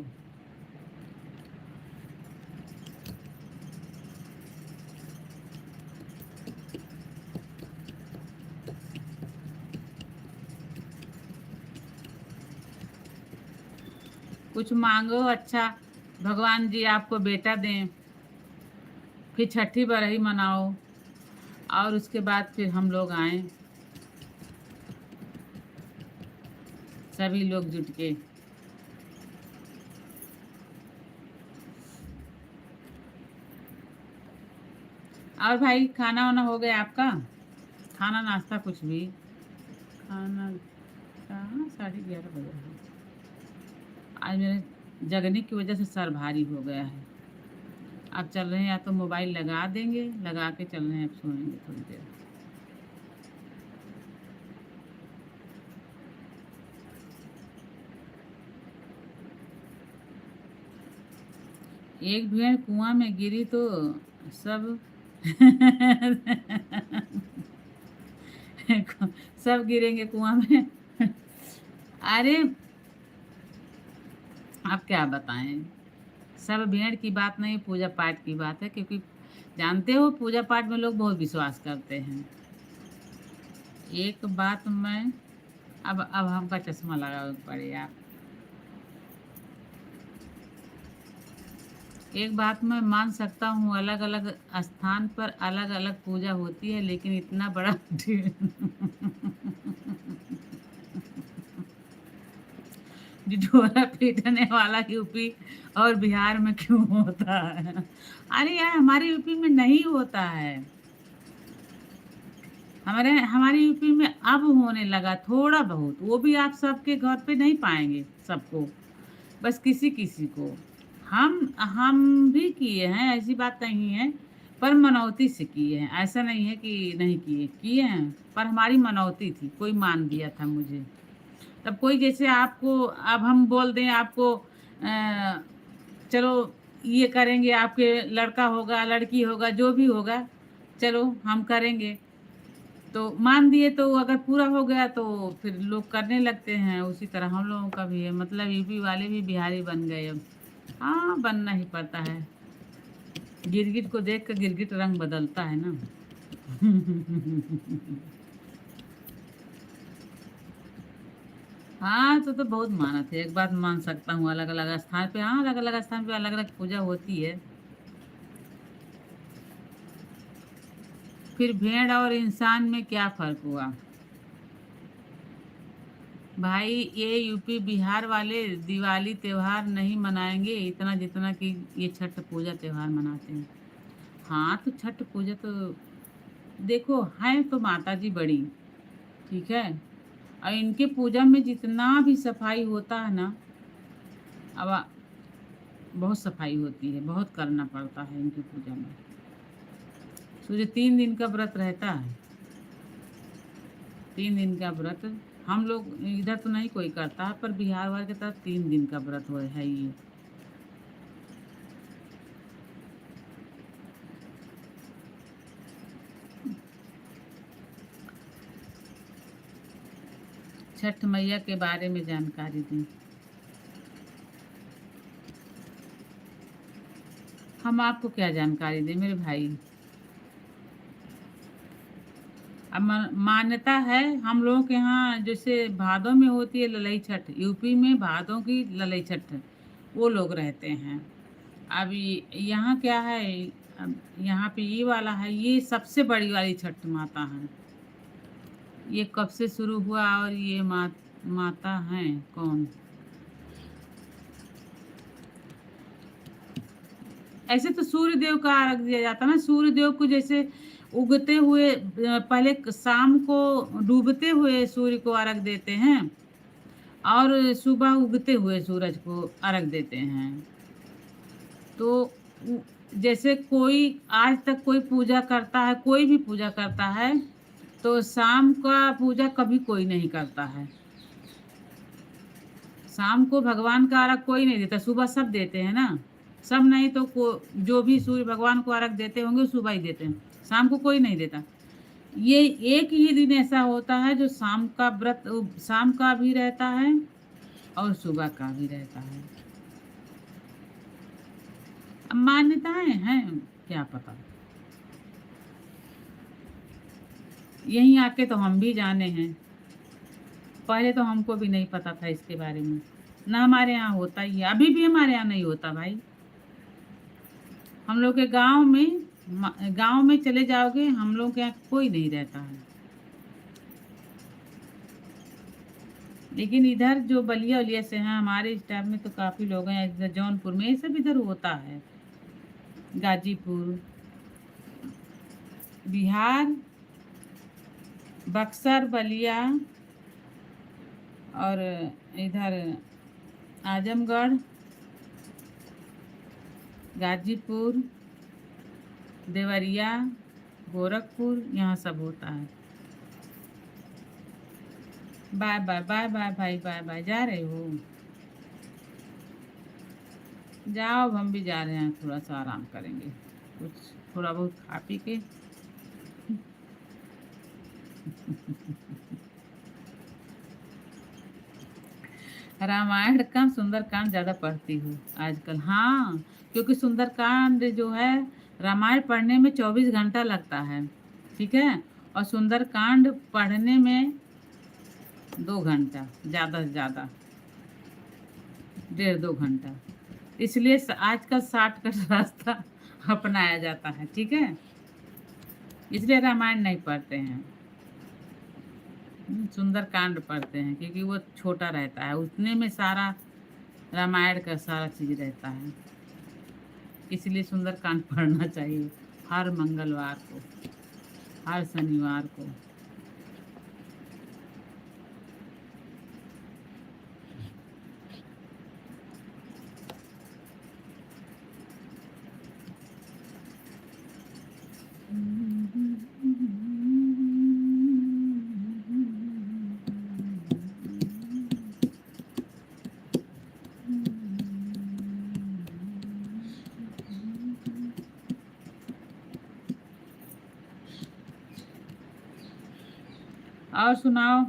कुछ मांगो अच्छा, भगवान जी आपको बेटा दें, फिर छठी बरही मनाओ, और उसके बाद फिर हम लोग आए, सभी लोग जुट के। और भाई खाना वाना हो गया आपका? खाना नाश्ता कुछ भी? खाना कहाँ, 11:30 बजे है। आज मेरे जगने की वजह से सर भारी हो गया है। अब चल रहे हैं, या तो मोबाइल लगा देंगे, लगा के चल रहे हैं, अब सोएंगे थोड़ी देर। एक भेड़ कुआं में गिरी तो सब सब गिरेंगे कुआं में। अरे आप क्या बताएं, सब भेड़ की बात नहीं, पूजा पाठ की बात है, क्योंकि जानते हो पूजा पाठ में लोग बहुत विश्वास करते हैं। एक बात मैं, अब हमका चश्मा लगा पड़ेगा। एक बात मैं मान सकता हूँ, अलग अलग स्थान पर अलग अलग पूजा होती है, लेकिन इतना बड़ा ढिढोरा पीटने वाला यूपी और बिहार में क्यों होता है? अरे यार, हमारे यूपी में नहीं होता है। हमारे यूपी में अब होने लगा थोड़ा बहुत, वो भी आप सबके घर पे नहीं पाएंगे सबको, बस किसी किसी को। हम भी किए हैं, ऐसी बात नहीं है, पर मनौती से किए हैं, ऐसा नहीं है कि नहीं किए, किए हैं, पर हमारी मनौती थी, कोई मान दिया था मुझे। तब कोई जैसे आपको, अब हम बोल दें आपको, चलो ये करेंगे, आपके लड़का होगा लड़की होगा जो भी होगा, चलो हम करेंगे, तो मान दिए, तो अगर पूरा हो गया तो फिर लोग करने लगते हैं। उसी तरह हम लोगों का भी है, मतलब यूपी वाले भी बिहारी बन गए अब। हाँ, बनना ही पड़ता है। गिरगिट को देख कर गिरगिट रंग बदलता है ना। हाँ, तो बहुत मानत है, एक बात मान सकता हूँ, अलग अलग स्थान पे, हाँ अलग अलग स्थान पे अलग अलग पूजा होती है। फिर भेड़ और इंसान में क्या फर्क हुआ? भाई, ये यूपी बिहार वाले दिवाली त्योहार नहीं मनाएंगे इतना जितना कि ये छठ पूजा त्योहार मनाते हैं। हाँ, तो छठ पूजा तो देखो है तो माता जी बड़ी, ठीक है, और इनके पूजा में जितना भी सफाई होता है ना, अब बहुत सफाई होती है, बहुत करना पड़ता है इनकी पूजा में। सूर्य 3 दिन का व्रत रहता है, 3 दिन का व्रत। हम लोग इधर तो नहीं कोई करता है, पर बिहार वाले की तरफ 3 दिन का व्रत हो है ये। छठ मैया के बारे में जानकारी दी। हम आपको क्या जानकारी दें मेरे भाई? अब मान्यता है हम लोगों के यहाँ, जैसे भादों में होती है ललई छठ, यूपी में भादों की ललई छठ वो लोग रहते हैं। अब यहाँ क्या है, अब यहाँ पे ये वाला है, ये सबसे बड़ी वाली छठ माता है। ये कब से शुरू हुआ, और ये माता हैं कौन? ऐसे तो सूर्य देव का अर्घ दिया जाता है ना, सूर्य देव को जैसे उगते हुए, पहले शाम को डूबते हुए सूर्य को अर्घ देते हैं, और सुबह उगते हुए सूरज को अर्घ देते हैं। तो उ- जैसे कोई आज तक कोई पूजा करता है, कोई भी पूजा करता है, तो शाम का पूजा कभी कोई नहीं करता है। शाम को भगवान का अर्घ कोई नहीं देता, सुबह सब देते हैं ना। सब नहीं तो जो भी सूर्य भगवान को अर्घ देते होंगे सुबह ही देते हैं, शाम को कोई नहीं देता। ये एक ही दिन ऐसा होता है जो शाम का व्रत, शाम का भी रहता है और सुबह का भी रहता है। अब मान्यताएं हैं, क्या पता, यहीं आके तो हम भी जाने हैं, पहले तो हमको भी नहीं पता था इसके बारे में। ना हमारे यहाँ होता ही है, अभी भी हमारे यहाँ नहीं होता भाई। हम लोग के गांव में चले जाओगे, हम लोग के यहाँ कोई नहीं रहता है। लेकिन इधर जो बलिया उलिया से हैं, हमारे इस टाइप में तो काफी लोग हैं, इधर जौनपुर में ये सब इधर होता है। गाजीपुर, बिहार, बक्सर, बलिया और इधर आजमगढ़, गाजीपुर, देवरिया, गोरखपुर, यहाँ सब होता है। बाय बाय बाय बाय भाई, बाय बाय। जा रहे हो? जाओ, हम भी जा रहे हैं, थोड़ा सा आराम करेंगे, कुछ थोड़ा बहुत खा पी के। रामायण का सुंदरकांड ज़्यादा पढ़ती हूँ आजकल। हाँ, क्योंकि सुंदरकांड जो है, रामायण पढ़ने में 24 घंटा लगता है, ठीक है, और सुंदरकांड पढ़ने में 2 घंटा, ज़्यादा से ज़्यादा 1.5-2 घंटा। इसलिए आजकल शॉर्टकट रास्ता अपनाया जाता है, ठीक है, इसलिए रामायण नहीं पढ़ते हैं। सुंदरकांड पढ़ते हैं, क्योंकि वो छोटा रहता है, उतने में सारा रामायण का सारा चीज रहता है। इसलिए सुंदरकांड पढ़ना चाहिए हर मंगलवार को, हर शनिवार को। और सुनाओ,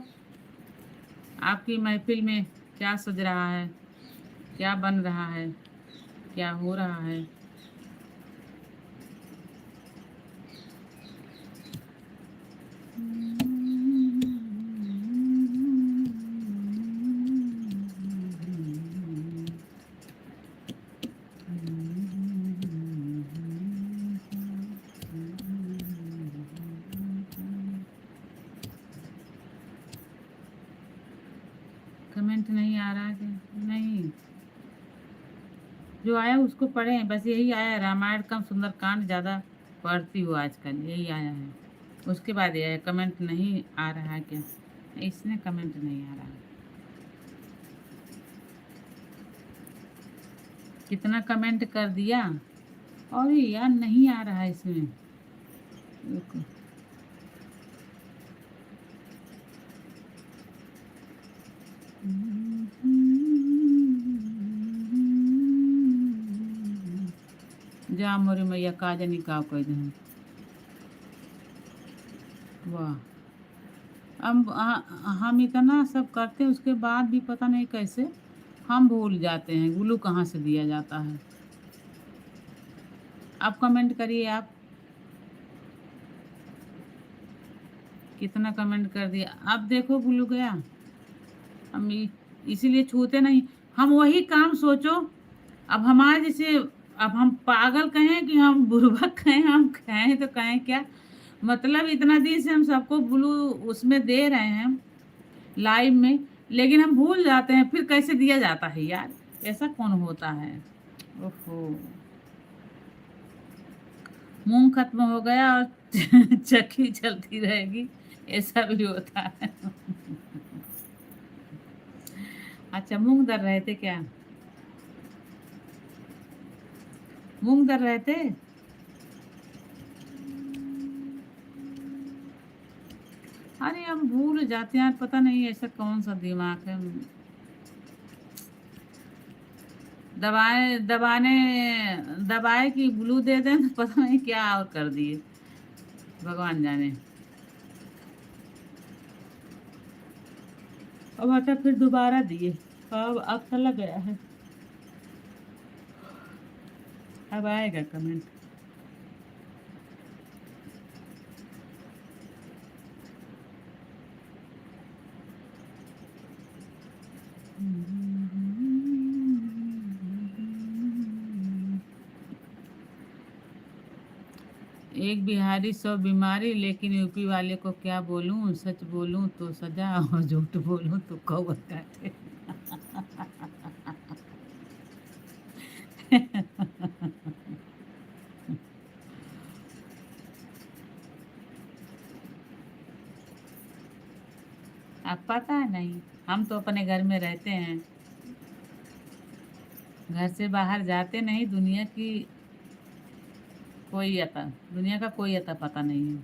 आपकी महफिल में क्या सज रहा है, क्या बन रहा है, क्या हो रहा है? कमेंट नहीं आ रहा है? नहीं, जो आया उसको पढ़ें, बस यही आया है, रामायण का सुंदरकांड ज़्यादा पढ़ती हूँ आजकल, यही आया है। उसके बाद ये कमेंट नहीं आ रहा है क्या? इसमें कमेंट नहीं आ रहा। कितना कमेंट कर दिया, और यार नहीं आ रहा है इसमें। रुको। जा मोरी मैया काजनी का कोई दे। वाह, अब हम इतना सब करते हैं, उसके बाद भी पता नहीं कैसे हम भूल जाते हैं ग्लू कहाँ से दिया जाता है। आप कमेंट करिए, आप कितना कमेंट कर दिया, अब देखो ग्लू गया। हम इसीलिए छूते नहीं, हम वही काम सोचो। अब हमारे जैसे, अब हम पागल कहें कि हम बुर्बक कहें, हम कहें तो कहें क्या, मतलब इतना दिन से हम सबको ब्लू उसमें दे रहे हैं लाइव में, लेकिन हम भूल जाते हैं फिर कैसे दिया जाता है यार, ऐसा कौन होता है? ओहो, मूंग खत्म हो गया और चक्की चलती रहेगी, ऐसा भी होता है। अच्छा, मूंग दर रहे थे क्या? मूंग दर रहे थे? अरे हम भूल जाते हैं, पता नहीं ऐसा कौन सा दिमाग है। दबाए दबाने दबाए कि ब्लू दे दें, तो पता नहीं क्या और कर दिए, भगवान जाने। अब अच्छा, फिर दोबारा दिए, अब चला गया है, अब आएगा कमेंट। एक बिहारी 100 बीमारी, लेकिन यूपी वाले को क्या बोलूं, सच बोलूं तो सजा और झूठ बोलूं तो कौवा काटे। अब पता है नहीं, हम तो अपने घर में रहते हैं, घर से बाहर जाते नहीं। दुनिया का कोई अता पता नहीं है।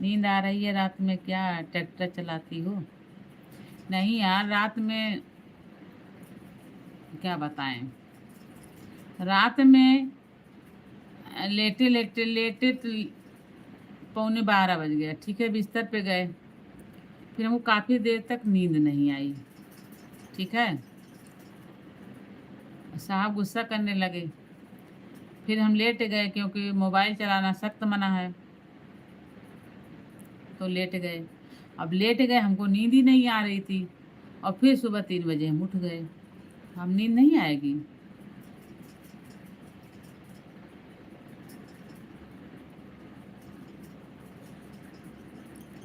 नींद आ रही है रात में, क्या ट्रैक्टर चलाती हो? नहीं यार, रात में क्या बताएं, रात में लेटे लेटे लेटे तो 11:45 बज गया। ठीक है, बिस्तर पे गए, फिर हमको काफ़ी देर तक नींद नहीं आई। ठीक है, साहब गुस्सा करने लगे, फिर हम लेट गए क्योंकि मोबाइल चलाना सख्त मना है, तो लेट गए। अब लेट गए, हमको नींद ही नहीं आ रही थी, और फिर सुबह 3 बजे हम उठ गए। हम नींद नहीं आएगी।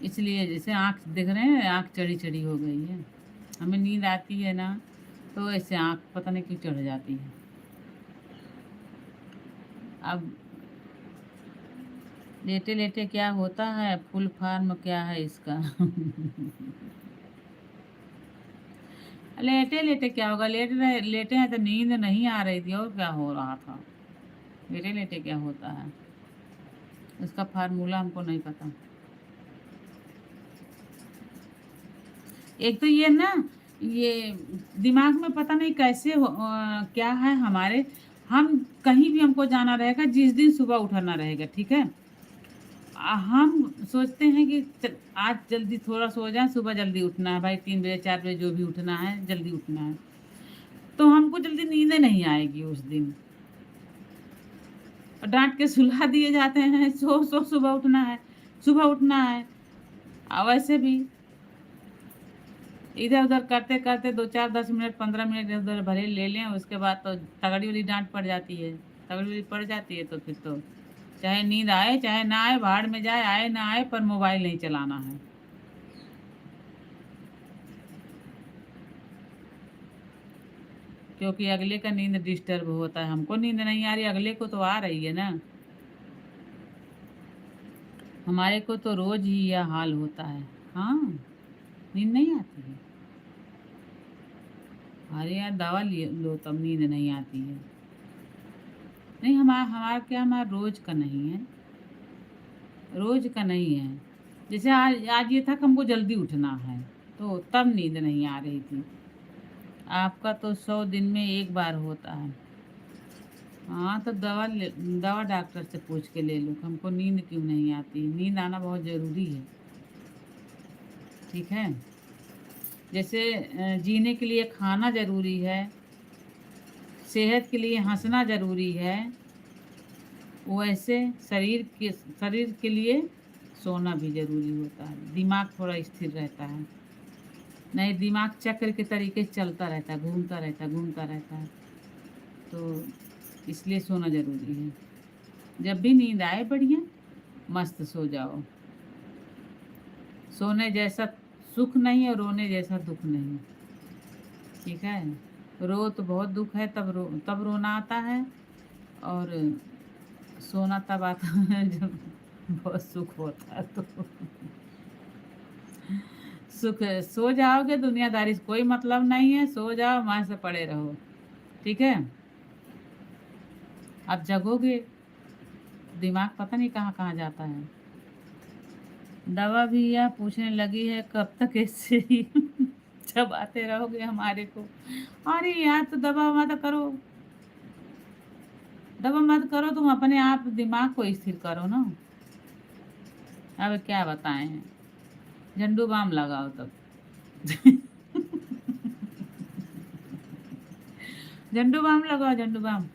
इसलिए जैसे आँख देख रहे हैं, आँख चढ़ी चढ़ी हो गई है। हमें नींद आती है ना, तो ऐसे आँख पता नहीं क्यों चढ़ जाती है। अब लेटे लेटे क्या होता है, फुल फॉर्म क्या है इसका? लेटे लेटे क्या होगा, लेटे हैं तो नींद नहीं आ रही थी, और क्या हो रहा था? लेटे लेटे क्या होता है, इसका फार्मूला हमको नहीं पता। एक तो ये ना, ये दिमाग में पता नहीं कैसे क्या है हमारे, हम कहीं भी हमको जाना रहेगा, जिस दिन सुबह उठना रहेगा, ठीक है, हम सोचते हैं कि आज जल्दी थोड़ा सो जाए, सुबह जल्दी उठना है भाई, 3 बजे 4 बजे जो भी उठना है, जल्दी उठना है, तो हमको जल्दी नींदें नहीं आएगी उस दिन, और डांट के सुला दिए जाते हैं, सो सो सुबह उठना है, सुबह उठना है। और वैसे भी इधर उधर करते करते 2 4 10 मिनट 15 मिनट इधर उधर भले ले लें, उसके बाद तो तगड़ी वाली डांट पड़ जाती है। तगड़ी वाली पड़ जाती है तो फिर तो चाहे नींद आए चाहे ना आए, भाड़ में जाए, आए ना आए, पर मोबाइल नहीं चलाना है। क्योंकि अगले का नींद डिस्टर्ब होता है, हमको नींद नहीं आ रही, अगले को तो आ रही है ना। हमारे को तो रोज ही यह हाल होता है। हाँ, नींद नहीं आती है। अरे यार, दवा लो तब नींद नहीं आती है। नहीं, हमारा हमारा क्या, हमारा रोज का नहीं है, रोज का नहीं है। जैसे आज आज ये था कि हमको जल्दी उठना है, तो तब नींद नहीं आ रही थी। आपका तो 100 दिन में एक बार होता है। हाँ, तो दवा डॉक्टर से पूछ के ले लो कि हमको नींद क्यों नहीं आती। नींद आना बहुत ज़रूरी है। ठीक है, जैसे जीने के लिए खाना ज़रूरी है, सेहत के लिए हंसना ज़रूरी है, वैसे शरीर के लिए सोना भी ज़रूरी होता है। दिमाग थोड़ा स्थिर रहता है, नहीं दिमाग चक्र के तरीके से चलता रहता है, घूमता रहता है, घूमता रहता है, तो इसलिए सोना ज़रूरी है। जब भी नींद आए बढ़िया मस्त सो जाओ। सोने जैसा सुख नहीं और रोने जैसा दुख नहीं। ठीक है, रो तो बहुत दुख है, तब रोना आता है, और सोना तब आता है जब बहुत सुख होता है। तो सुख, सो जाओगे दुनियादारी से कोई मतलब नहीं है, सो जाओ, वहाँ से पड़े रहो। ठीक है, अब जगोगे दिमाग पता नहीं कहाँ कहाँ जाता है। दवा भी यह पूछने लगी है कब तक ऐसे ही चबाते रहोगे हमारे को। अरे यार, तो दवा मत करो, दवा मत करो, तुम अपने आप दिमाग को स्थिर करो ना। अब क्या बताएं, झंडू बाम लगाओ तब। झंडू बाम लगाओ, झंडू बाम।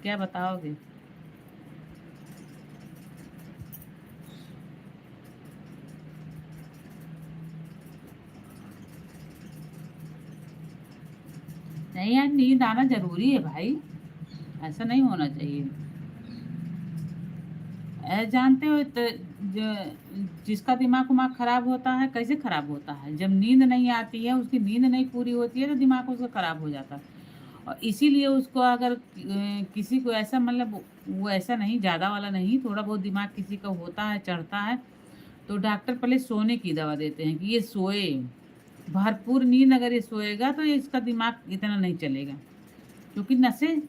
क्या बताओगे? नहीं यार, नींद आना जरूरी है भाई। ऐसा नहीं होना चाहिए। जानते हो तो जिसका दिमाग उमाग खराब होता है कैसे खराब होता है, जब नींद नहीं आती है, उसकी नींद नहीं पूरी होती है तो दिमाग उसका खराब हो जाता है। और इसीलिए उसको अगर किसी को ऐसा मतलब वो ऐसा नहीं ज़्यादा वाला नहीं, थोड़ा बहुत दिमाग किसी का होता है चढ़ता है, तो डॉक्टर पहले सोने की दवा देते हैं कि ये सोए, भरपूर नींद अगर ये सोएगा तो ये इसका दिमाग इतना नहीं चलेगा, क्योंकि नसें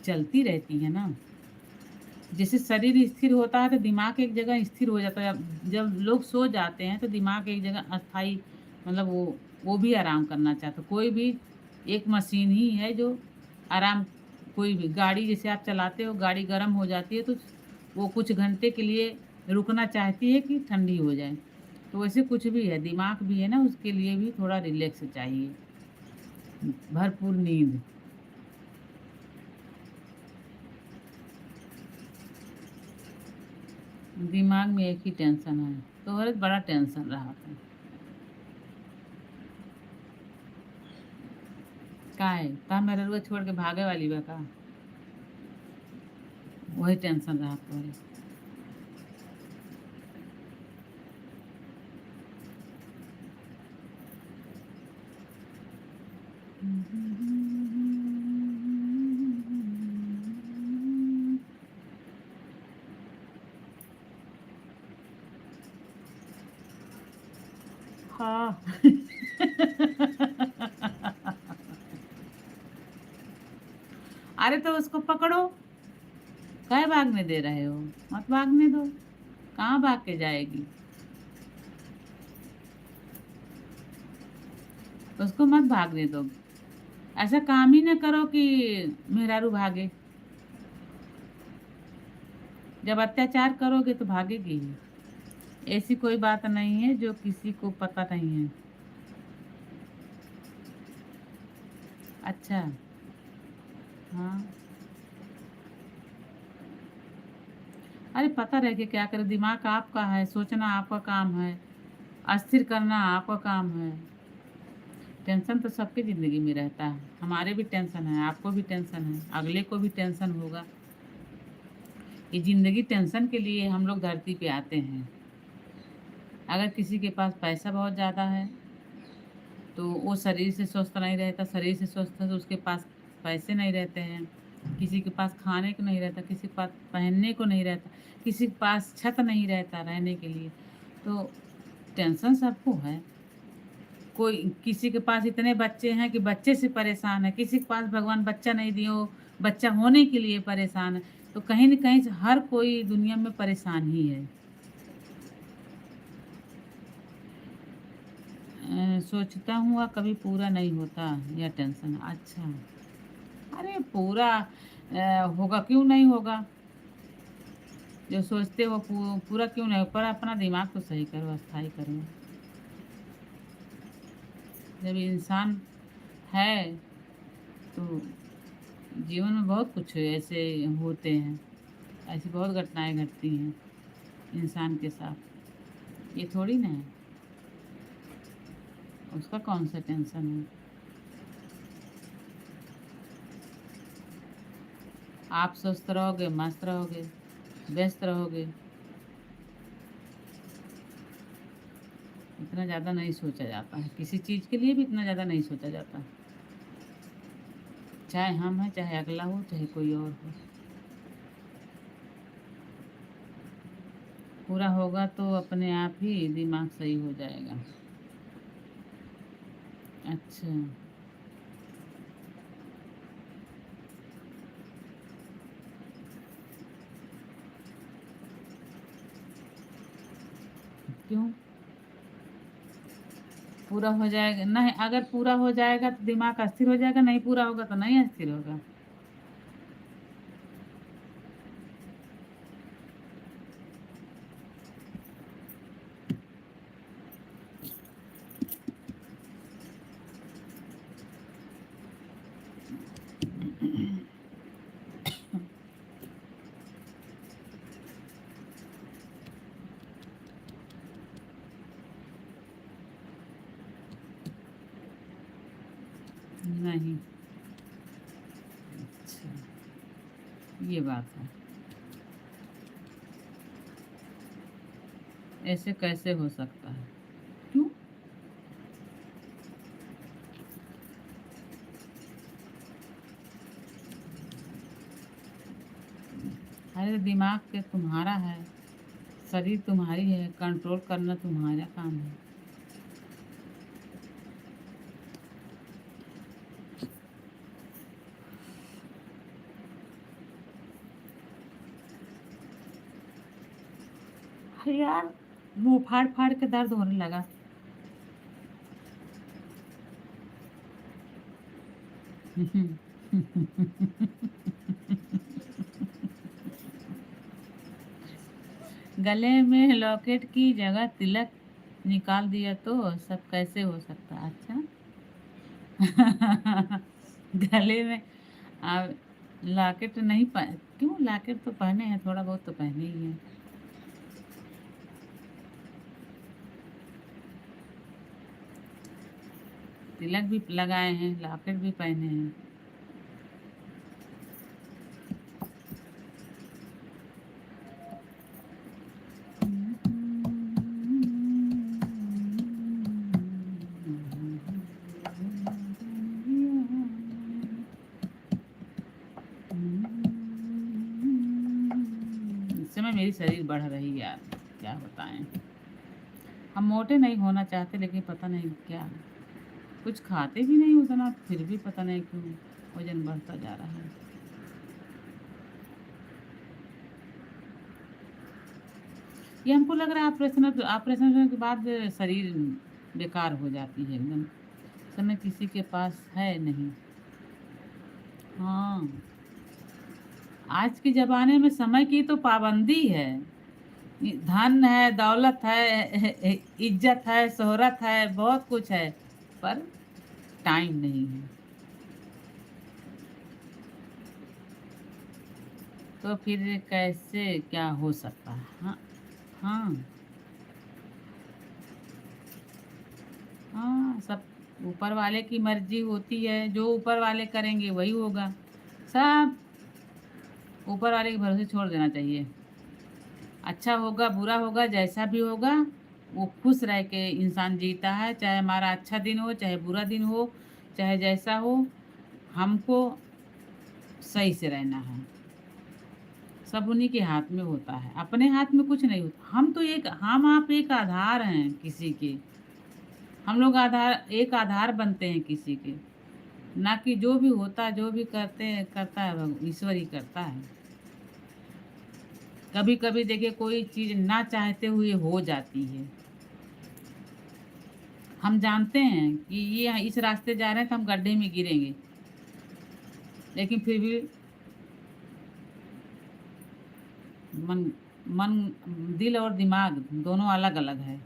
चलती रहती है ना। जैसे शरीर स्थिर होता है तो दिमाग एक जगह स्थिर हो जाता है। अब जब लोग सो जाते हैं तो दिमाग एक जगह अस्थाई, मतलब वो भी आराम करना चाहता है। कोई भी एक मशीन ही है जो आराम, कोई भी गाड़ी जैसे आप चलाते हो, गाड़ी गर्म हो जाती है तो वो कुछ घंटे के लिए रुकना चाहती है कि ठंडी हो जाए। तो वैसे कुछ भी है, दिमाग भी है ना, उसके लिए भी थोड़ा रिलैक्स चाहिए, भरपूर नींद। दिमाग में एक ही टेंशन है, तो हर बड़ा टेंशन रहा था। का है का मेरे रुआ छोड़ के भागे वाली बा का, वही टेंशन रहा तो है। हाँ। अरे तो उसको पकड़ो, काहे भागने दे रहे हो, मत भागने दो, कहाँ भाग के जाएगी। उसको मत भागने दो, ऐसा काम ही ना करो कि मेहरारू भागे। जब अत्याचार करोगे तो भागेगी ही। ऐसी कोई बात नहीं है जो किसी को पता नहीं है। अच्छा। हाँ। अरे पता रह के क्या करे, दिमाग आपका है, सोचना आपका काम है, अस्थिर करना आपका काम है। टेंशन तो सबकी ज़िंदगी में रहता है, हमारे भी टेंशन है, आपको भी टेंशन है, अगले को भी टेंशन होगा। ये ज़िंदगी टेंशन के लिए हम लोग धरती पे आते हैं। अगर किसी के पास पैसा बहुत ज़्यादा है तो वो शरीर से स्वस्थ नहीं रहता, शरीर से स्वस्थ है तो उसके पास पैसे नहीं रहते हैं। किसी के पास खाने को नहीं रहता, किसी के पास पहनने को नहीं रहता, किसी के पास छत नहीं रहता रहने के लिए। तो टेंशन सबको है। कोई किसी के पास इतने बच्चे हैं कि बच्चे से परेशान है, किसी के पास भगवान बच्चा नहीं दिए, वो बच्चा होने के लिए परेशान है। तो कहीं न कहीं से हर कोई दुनिया में परेशान ही है। सोचता हूँ कभी पूरा नहीं होता, यह टेंशन है। अच्छा। अरे पूरा होगा, क्यों नहीं होगा? जो सोचते हो पूरा क्यों नहीं, पर अपना दिमाग तो सही करो, स्थायी करो। जब इंसान है तो जीवन में बहुत कुछ ऐसे होते हैं, ऐसी बहुत घटनाएं घटती हैं इंसान के साथ। ये थोड़ी ना है, उसका कौन सा टेंशन है। आप स्वस्थ रहोगे, मस्त रहोगे, व्यस्त रहोगे, इतना ज़्यादा नहीं सोचा जाता है, किसी चीज़ के लिए भी इतना ज़्यादा नहीं सोचा जाता। चाहे हम हैं, चाहे अगला हो, चाहे कोई और हो। पूरा होगा तो अपने आप ही दिमाग सही हो जाएगा। अच्छा। क्यों? पूरा हो जाएगा नहीं, अगर पूरा हो जाएगा तो दिमाग अस्थिर हो जाएगा, नहीं पूरा होगा तो नहीं अस्थिर होगा। नहीं। अच्छा। ये बात है। ऐसे कैसे हो सकता है? क्यों? अरे दिमाग के तुम्हारा है, शरीर तुम्हारी है, कंट्रोल करना तुम्हारा काम है। अरे यार, मुंह फाड़ फाड़ के दर्द होने लगा। गले में लॉकेट की जगह तिलक निकाल दिया तो सब कैसे हो सकता है? अच्छा। गले में आ, लॉकेट नहीं क्यों? लॉकेट तो पहने हैं, थोड़ा बहुत तो पहने ही हैं। तिलक भी लगाए हैं, लॉकेट भी पहने हैं। इस समय मेरी शरीर बढ़ रही है यार, क्या बताएं। हम मोटे नहीं होना चाहते, लेकिन पता नहीं क्या, कुछ खाते भी नहीं उतना, फिर भी पता नहीं क्यों वजन बढ़ता जा रहा है। ये हमको लग रहा है ऑपरेशन ऑपरेशन होने के बाद शरीर बेकार हो जाती है एकदम। समय किसी के पास है नहीं। हाँ, आज के ज़माने में समय की तो पाबंदी है। धन है, दौलत है, इज्जत है, शोहरत है, बहुत कुछ है, पर टाइम नहीं है। तो फिर कैसे क्या हो सकता है? हाँ। हाँ। हाँ, सब ऊपर वाले की मर्जी होती है, जो ऊपर वाले करेंगे वही होगा। सब ऊपर वाले के भरोसे छोड़ देना चाहिए। अच्छा होगा बुरा होगा जैसा भी होगा, वो खुश रह के इंसान जीता है, चाहे हमारा अच्छा दिन हो चाहे बुरा दिन हो, चाहे जैसा हो, हमको सही से रहना है। सब उन्हीं के हाथ में होता है, अपने हाथ में कुछ नहीं होता। हम आप एक आधार हैं किसी के। हम लोग आधार, एक आधार बनते हैं किसी के। ना कि जो भी होता, जो भी करता है ईश्वर ही करता है। कभी कभी देखिए कोई चीज ना चाहते हुए हो जाती है। हम जानते हैं कि ये इस रास्ते जा रहे हैं तो हम गड्ढे में गिरेंगे, लेकिन फिर भी मन मन दिल और दिमाग दोनों अलग अलग है।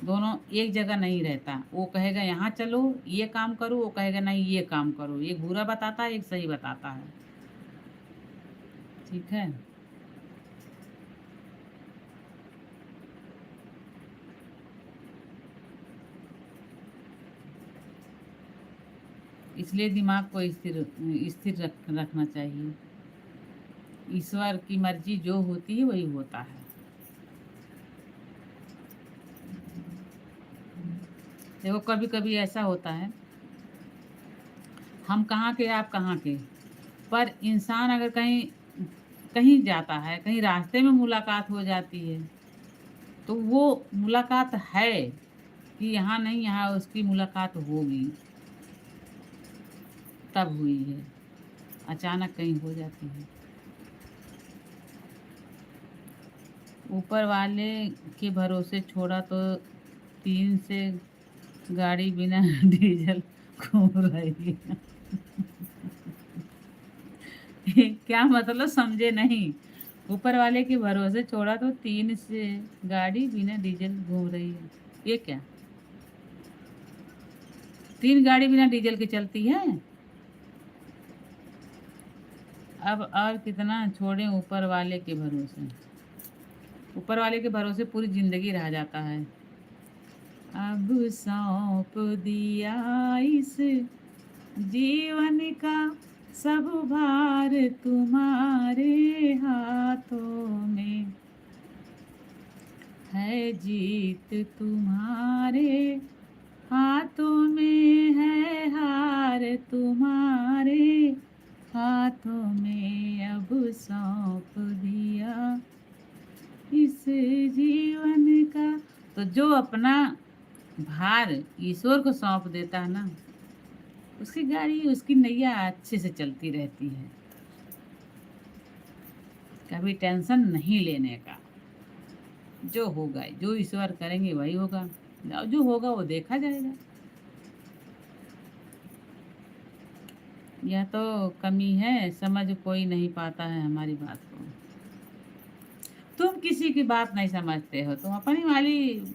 दोनों एक जगह नहीं रहता। वो कहेगा यहाँ चलो, ये काम करो, वो कहेगा नहीं ये काम करो। एक बुरा बताता है, एक सही बताता है। ठीक है। इसलिए दिमाग को स्थिर रखना चाहिए। ईश्वर की मर्जी जो होती है वही होता है। देखो कभी कभी ऐसा होता है, हम कहाँ के आप कहाँ के, पर इंसान अगर कहीं कहीं जाता है, कहीं रास्ते में मुलाकात हो जाती है, तो वो मुलाकात है कि यहाँ नहीं, यहाँ उसकी मुलाकात होगी, तब हुई है। अचानक कहीं हो जाती है। ऊपर वाले के भरोसे छोड़ा तो तीन से गाड़ी बिना डीजल घूम रही है। क्या मतलब समझे नहीं? ऊपर वाले के भरोसे छोड़ा तो तीन से गाड़ी बिना डीजल घूम रही है, ये क्या? तीन गाड़ी बिना डीजल के चलती है? अब और कितना छोड़े ऊपर वाले के भरोसे। ऊपर वाले के भरोसे पूरी जिंदगी रह जाता है। अब सौंप दिया इस जीवन का सब भार तुम्हारे हाथों में है, जीत तुम्हारे हाथों में है, हार तुम्हारे हाथों में, अब सौंप दिया इस जीवन का। तो जो अपना भार ईश्वर को सौंप देता है ना, उसकी गाड़ी, उसकी नैया अच्छे से चलती रहती है। कभी टेंशन नहीं लेने का। जो होगा, जो ईश्वर करेंगे वही होगा, जो होगा वो देखा जाएगा। यह तो कमी है, समझ कोई नहीं पाता है हमारी बात को। तुम किसी की बात नहीं समझते हो, तुम अपनी वाली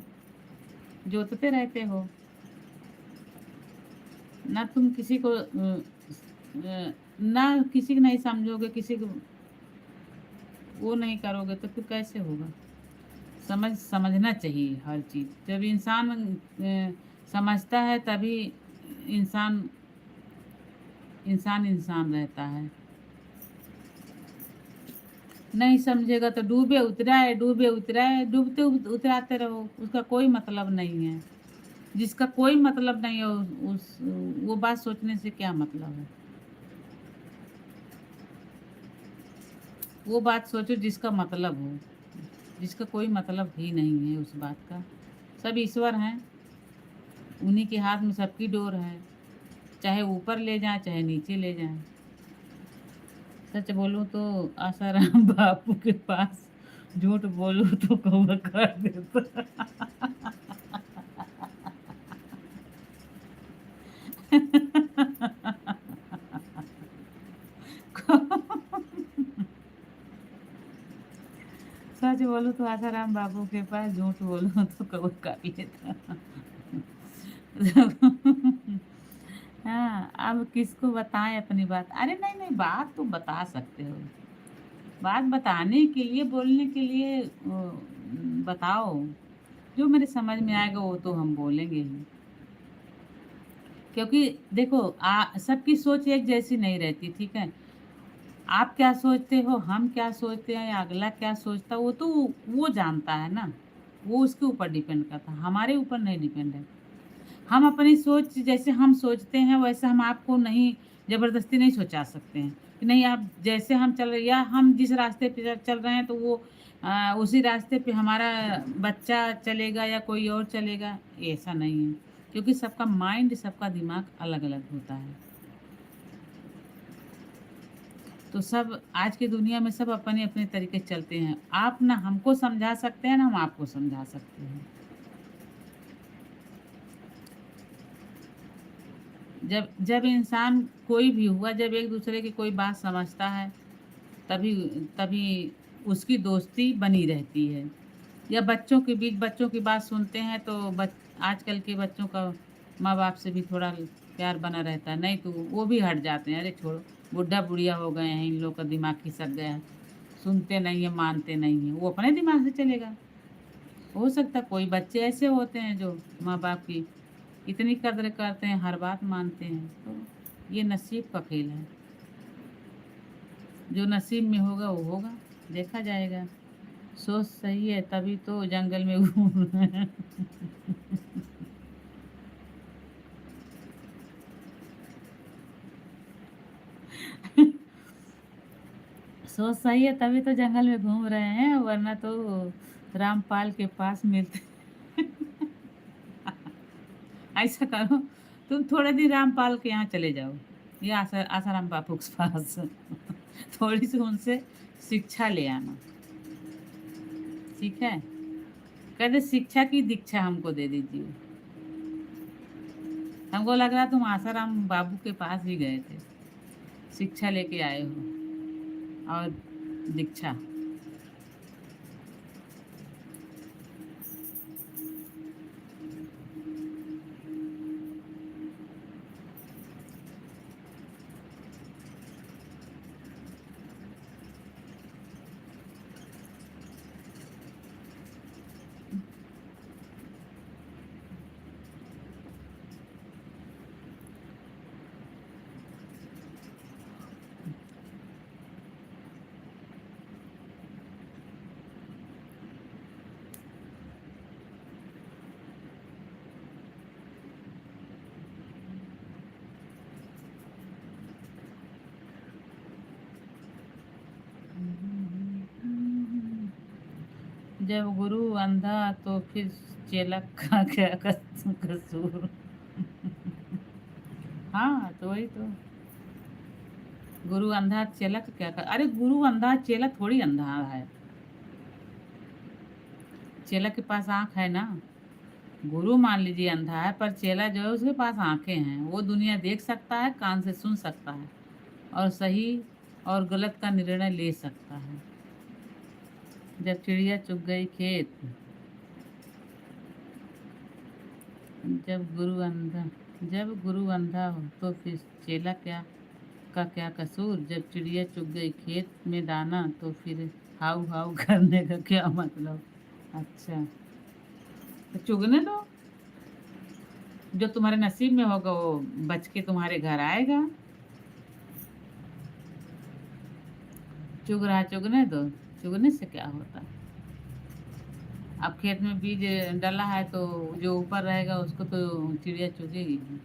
जोतते रहते हो। ना तुम किसी को ना किसी को नहीं समझोगे, किसी को वो नहीं करोगे तो फिर कैसे होगा। समझना चाहिए हर चीज़। जब इंसान समझता है तभी इंसान इंसान इंसान रहता है। नहीं समझेगा तो डूबे उतराए, डूबे उतराए, डूबते उतराते रहो, उसका कोई मतलब नहीं है। जिसका कोई मतलब नहीं है उस वो बात सोचने से क्या मतलब है। वो बात सोचो जिसका मतलब हो, जिसका कोई मतलब ही नहीं है उस बात का। सब ईश्वर हैं, उन्हीं के हाथ में सबकी डोर है, चाहे ऊपर ले जाए चाहे नीचे ले जाए। सच बोलूं तो आसाराम बापू के पास झूठ बोलूं तो कौवा काट देता। सच बोलूं तो आसाराम बाबू के पास झूठ बोलूं तो कौवा काट लेता। हाँ, अब किसको बताएं अपनी बात। अरे नहीं नहीं, बात तो बता सकते हो। बात बताने के लिए, बोलने के लिए बताओ। जो मेरे समझ में आएगा वो तो हम बोलेंगे ही। क्योंकि देखो, सबकी सोच एक जैसी नहीं रहती, ठीक है। आप क्या सोचते हो, हम क्या सोचते हैं, या अगला क्या सोचता है, वो तो वो जानता है ना। वो उसके ऊपर डिपेंड करता है, हमारे ऊपर नहीं डिपेंड है। हम अपनी सोच जैसे हम सोचते हैं वैसे हम आपको नहीं, ज़बरदस्ती नहीं सोचा सकते हैं कि नहीं आप जैसे हम चल रहे, या हम जिस रास्ते पे चल रहे हैं तो वो उसी रास्ते पे हमारा बच्चा चलेगा या कोई और चलेगा, ऐसा नहीं है। क्योंकि सबका माइंड, सबका दिमाग अलग अलग होता है। तो सब आज की दुनिया में सब अपने अपने तरीके से चलते हैं। आप ना हमको समझा सकते हैं ना हम आपको समझा सकते हैं। जब जब इंसान कोई भी हुआ, जब एक दूसरे की कोई बात समझता है तभी तभी उसकी दोस्ती बनी रहती है। या बच्चों के बीच बच्चों की बात सुनते हैं तो आजकल के बच्चों का माँ बाप से भी थोड़ा प्यार बना रहता है, नहीं तो वो भी हट जाते हैं। अरे छोड़ो, बुढ़ा बुढ़िया हो गए हैं, इन लोग का दिमाग खिसक गया है, सुनते नहीं है, मानते नहीं है, वो अपने दिमाग से चलेगा। हो सकता है कोई बच्चे ऐसे होते हैं जो माँ बाप की इतनी कद्र करते हैं, हर बात मानते हैं। तो ये नसीब का खेल है। जो नसीब में होगा वो होगा, देखा जाएगा। सोच सही है तभी तो जंगल में घूम रहे हैं। सोच सही है तभी तो जंगल में घूम रहे हैं, वरना तो रामपाल के पास मिलते। ऐसा करो, तुम थोड़े दिन रामपाल के यहाँ चले जाओ, या आसाराम बापू के पास। थोड़ी सी उनसे शिक्षा ले आना, ठीक है। कहते शिक्षा की दीक्षा हमको दे दीजिए। हमको लग रहा तुम आसाराम बाबू के पास ही गए थे, शिक्षा लेके आए हो और दीक्षा। जब गुरु अंधा तो फिर चेला का क्या कसूर। हाँ तो वही तो, गुरु अंधा चेला का क्या कर, अरे गुरु अंधा चेला थोड़ी अंधा है, चेला के पास आंख है ना। गुरु मान लीजिए अंधा है, पर चेला जो है उसके पास आंखें हैं, वो दुनिया देख सकता है, कान से सुन सकता है, और सही और गलत का निर्णय ले सकता है। जब चिड़िया चुग गई खेत, जब गुरु अंधा जब गुरु अंधा हो तो फिर चेला क्या का क्या कसूर। जब चिड़िया चुग गई खेत में दाना तो फिर हाउ हाउ करने का क्या मतलब। अच्छा, तो चुगने दो, जो तुम्हारे नसीब में होगा वो बच के तुम्हारे घर आएगा। चुग रहा है, चुगने दो, चुगने से क्या होता है। अब खेत में बीज डला है तो जो ऊपर रहेगा उसको तो चिड़िया चुगेगी ही।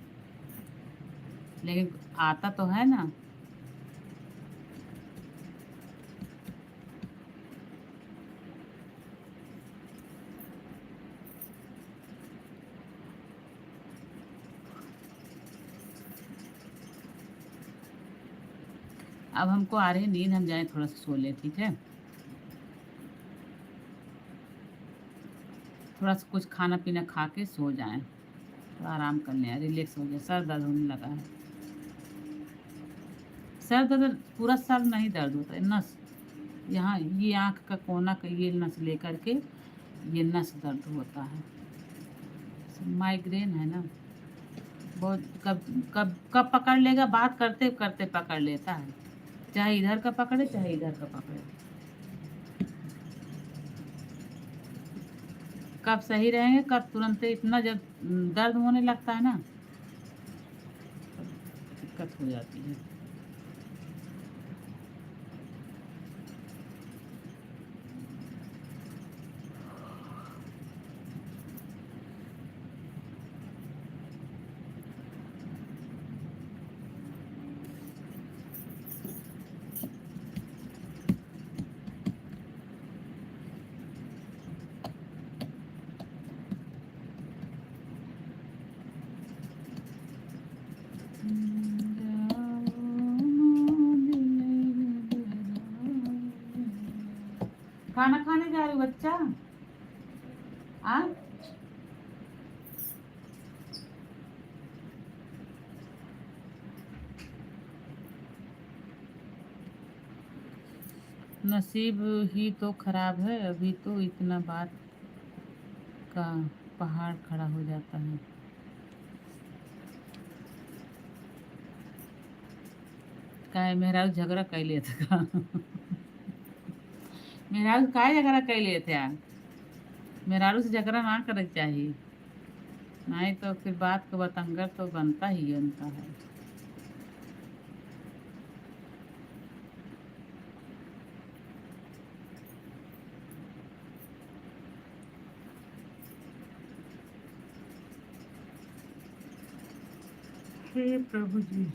लेकिन आता तो है ना। अब हमको आ रही है नींद, हम जाएं थोड़ा सा सो ले, ठीक है। थोड़ा सा कुछ खाना पीना खा के सो जाएं, थोड़ा आराम कर लें, रिलैक्स हो जाए, सर दर्द होने लगा है। सर दर्द पूरा सर नहीं दर्द होता है, नस, यहाँ ये आँख का कोना का ये नस लेकर के ये नस दर्द होता है। माइग्रेन है ना, बहुत कब कब कब पकड़ लेगा, बात करते करते पकड़ लेता है, चाहे इधर का पकड़े चाहे इधर का पकड़े। कब सही रहेंगे, कब तुरंत इतना जब दर्द होने लगता है ना, दिक्कत हो जाती है। खाना खाने जा रहे हो बच्चा? आ नसीब ही तो खराब है, अभी तो इतना बात का पहाड़ खड़ा हो जाता है। काहे मेहरारू झगड़ा कैले थे का? मेहरारू काहे झगड़ा कैले थे यार? मेहरारू से झगड़ा ना करे चाहिए, नहीं तो फिर बात का बतंगर तो बनता ही बनता है। हे प्रभु जी।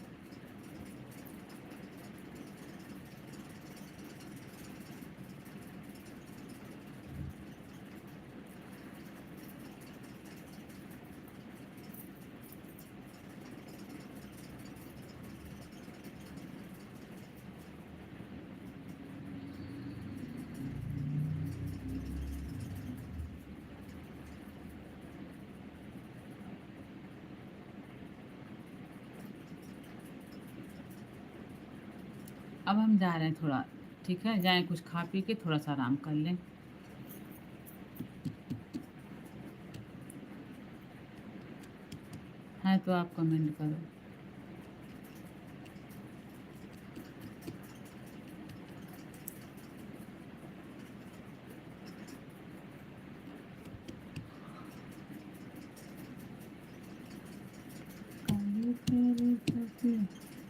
अब हम जा रहे हैं थोड़ा, ठीक है, जाएं कुछ खा पी के थोड़ा सा आराम कर लें। है तो आप कमेंट करो।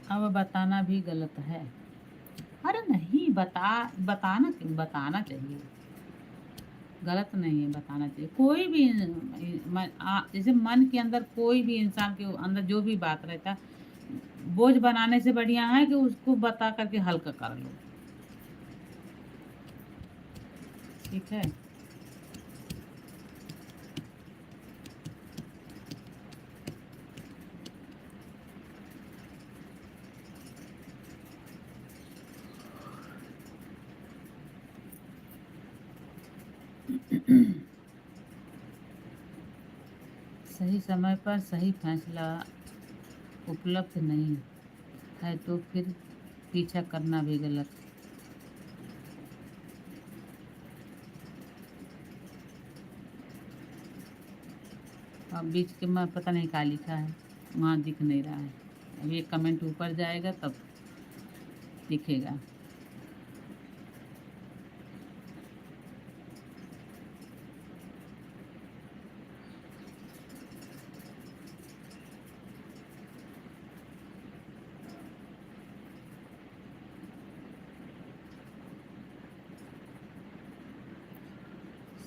अब बताना भी गलत है। अरे नहीं, बताना क्यों, बताना चाहिए, गलत नहीं है, बताना चाहिए। कोई भी जैसे मन के अंदर कोई भी इंसान के अंदर जो भी बात रहता है, बोझ बनाने से बढ़िया है कि उसको बता करके हल्का कर लो, ठीक है। सही समय पर सही फैसला उपलब्ध नहीं है तो फिर पीछा करना भी गलत। अब बीच के में पता नहीं क्या लिखा है, वहाँ दिख नहीं रहा है। अब ये कमेंट ऊपर जाएगा तब दिखेगा।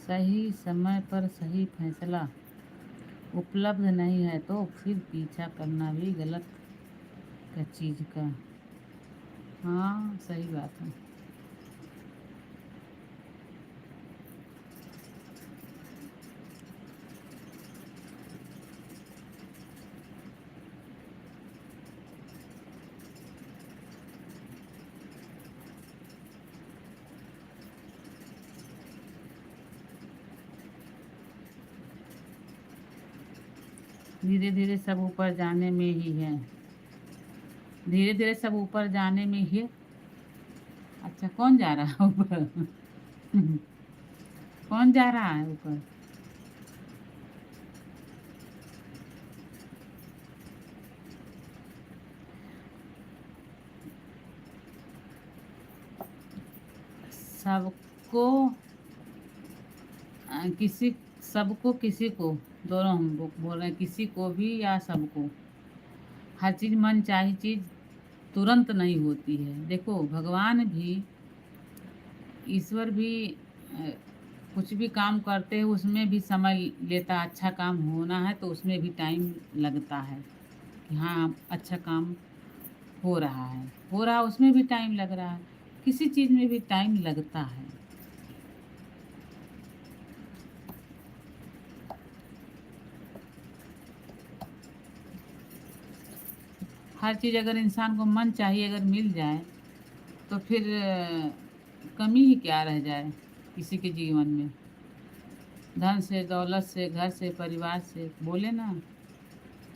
सही समय पर सही फैसला उपलब्ध नहीं है तो फिर पीछा करना भी गलत क्या चीज़ का। हाँ सही बात है। धीरे धीरे सब ऊपर जाने में ही है। धीरे धीरे सब ऊपर जाने में ही है। अच्छा कौन जा रहा है ऊपर? कौन जा रहा है ऊपर? सबको किसी सबको किसी को, दोनों हम लोग बोल रहे हैं, किसी को भी या सबको। हर चीज़ मन चाही चीज़ तुरंत नहीं होती है। देखो भगवान भी, ईश्वर भी कुछ भी काम करते हैं उसमें भी समय लेता। अच्छा काम होना है तो उसमें भी टाइम लगता है कि हाँ अच्छा काम हो रहा है, उसमें भी टाइम लग रहा है। किसी चीज़ में भी टाइम लगता है। हर चीज़ अगर इंसान को मन चाहिए अगर मिल जाए तो फिर कमी ही क्या रह जाए किसी के जीवन में। धन से, दौलत से, घर से, परिवार से, बोले ना,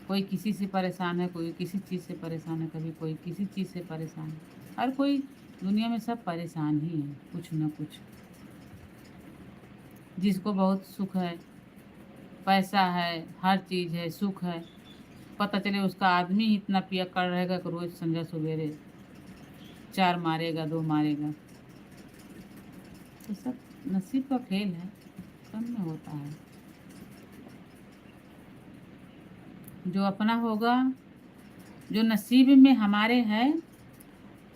कोई किसी से परेशान है, कोई किसी चीज़ से परेशान है, कभी कोई किसी चीज़ से परेशान है। हर कोई दुनिया में सब परेशान ही है कुछ न कुछ। जिसको बहुत सुख है, पैसा है, हर चीज़ है, सुख है, पता चले उसका आदमी ही इतना पियक्कड़ रहेगा कि रोज़ संध्या सवेरे 4 मारेगा, 2 मारेगा। तो सब नसीब का खेल है, सब में होता है। जो अपना होगा, जो नसीब में हमारे है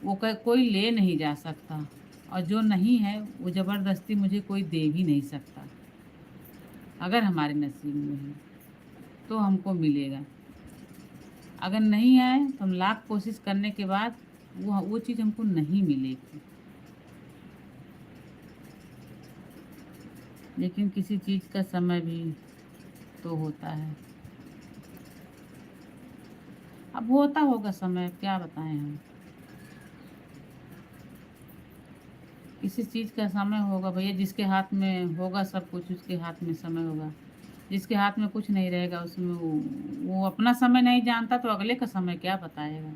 वो कोई ले नहीं जा सकता, और जो नहीं है वो ज़बरदस्ती मुझे कोई दे भी नहीं सकता। अगर हमारे नसीब में है तो हमको मिलेगा, अगर नहीं है तो हम लाख कोशिश करने के बाद वो चीज़ हमको नहीं मिलेगी। लेकिन किसी चीज़ का समय भी तो होता है। अब होता होगा समय, क्या बताएं हम। किसी चीज़ का समय होगा भैया, जिसके हाथ में होगा सब कुछ उसके हाथ में समय होगा। जिसके हाथ में कुछ नहीं रहेगा उसमें वो अपना समय नहीं जानता तो अगले का समय क्या बताएगा।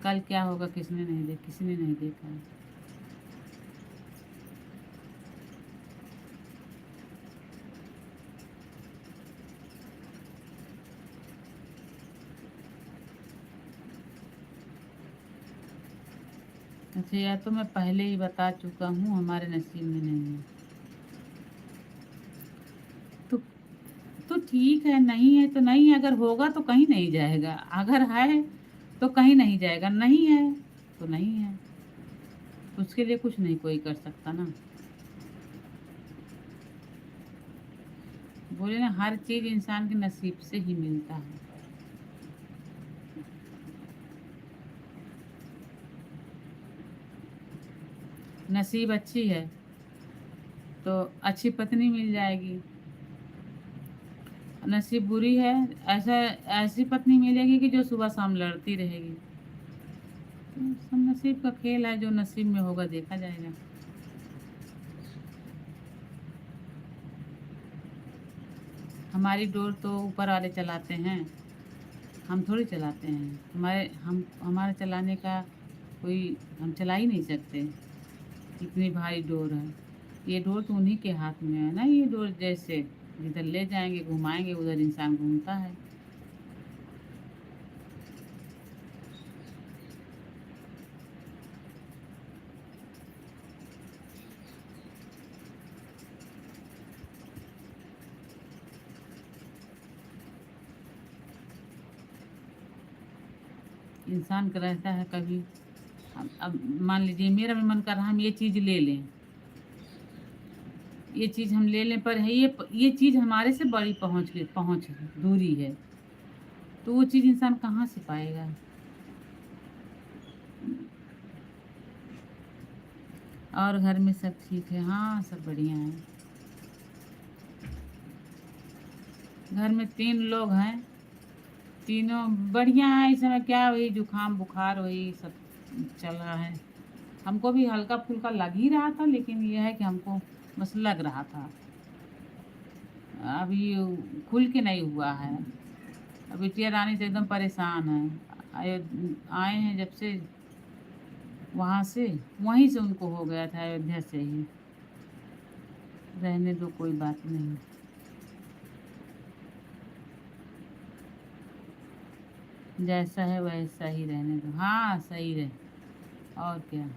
कल क्या होगा किसी ने नहीं देखा है। अच्छा या तो मैं पहले ही बता चुका हूँ हमारे नसीब में नहीं है। तो ठीक है, नहीं है तो नहीं है, अगर होगा तो कहीं नहीं जाएगा, अगर है तो कहीं नहीं जाएगा, नहीं है तो नहीं है। उसके लिए कुछ नहीं कोई कर सकता ना। बोले ना हर चीज़ इंसान के नसीब से ही मिलता है। नसीब अच्छी है तो अच्छी पत्नी मिल जाएगी, नसीब बुरी है ऐसा ऐसी पत्नी मिलेगी कि जो सुबह शाम लड़ती रहेगी। तो सब नसीब का खेल है, जो नसीब में होगा देखा जाएगा। हम हमारी डोर तो ऊपर वाले चलाते हैं, हम थोड़ी चलाते हैं। हमारे चलाने का कोई, हम चला ही नहीं सकते, इतनी भारी डोर है। ये डोर तो उन्हीं के हाथ में है ना, ये डोर जैसे जिधर ले जाएंगे घुमाएंगे उधर इंसान घूमता है। इंसान का रहता है कभी, अब मान लीजिए मेरा भी मन कर रहा है हम ये चीज़ ले लें, ये चीज़ हम ले लें, पर है ये चीज़ हमारे से बड़ी पहुँच दूरी है, तो वो चीज़ इंसान कहाँ से पाएगा। और घर में सब ठीक है? हाँ, सब बढ़िया है। घर में 3 लोग हैं, तीनों बढ़िया हैं। इस समय क्या, वही जुकाम बुखार वही सब चल रहा है। हमको भी हल्का फुल्का लग ही रहा था, लेकिन यह है कि हमको बस लग रहा था, अभी खुल के नहीं हुआ है। अब बिटिया रानी तो एकदम परेशान है, आए हैं जब से वहाँ से, वहीं से उनको हो गया था, अयोध्या से ही। रहने दो, कोई बात नहीं। जैसा है वैसा ही रहने दो। हाँ, सही रहे, और क्या।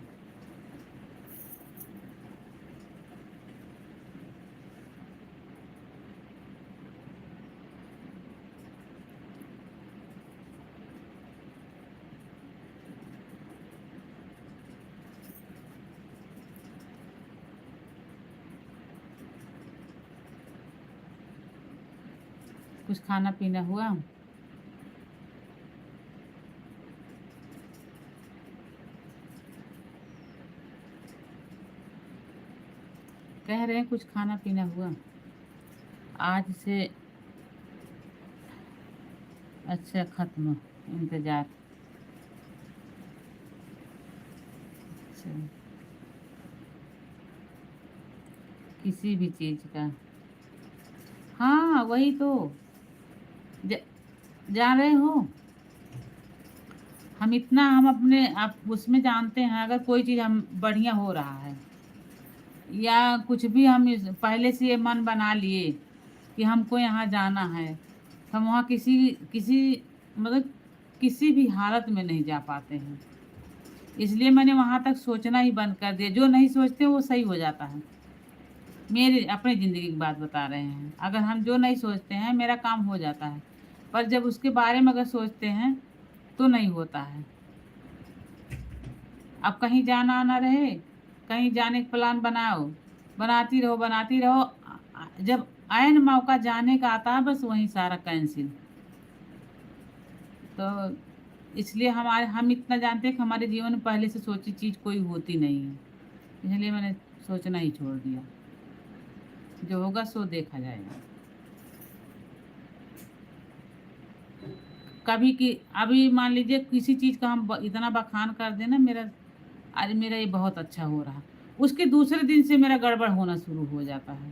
कुछ खाना पीना हुआ? कह रहे हैं कुछ खाना पीना हुआ आज से? अच्छा, खत्म इंतजार। अच्छा, किसी भी चीज़ का। हाँ, वही तो। ज, जा रहे हो, हम अपने आप उसमें जानते हैं, अगर कोई चीज़ हम बढ़िया हो रहा है या कुछ भी, हम पहले से ये मन बना लिए कि हमको यहाँ जाना है, तो हम वहाँ किसी किसी मतलब किसी भी हालत में नहीं जा पाते हैं। इसलिए मैंने वहाँ तक सोचना ही बंद कर दिया। जो नहीं सोचते वो सही हो जाता है। मेरे अपनी ज़िंदगी की बात बता रहे हैं, अगर हम जो नहीं सोचते हैं मेरा काम हो जाता है, पर जब उसके बारे में अगर सोचते हैं तो नहीं होता है। अब कहीं जाना आना रहे, कहीं जाने का प्लान बनाओ, बनाती रहो, जब ऐन मौका जाने का आता है बस वहीं सारा कैंसिल। तो इसलिए हम इतना जानते हैं कि हमारे जीवन में पहले से सोची चीज़ कोई होती नहीं है, इसलिए मैंने सोचना ही छोड़ दिया। जो होगा सो देखा जाएगा। कभी कि अभी मान लीजिए किसी चीज़ का हम इतना बखान कर देना, मेरा आज मेरा ये बहुत अच्छा हो रहा, उसके दूसरे दिन से मेरा गड़बड़ होना शुरू हो जाता है।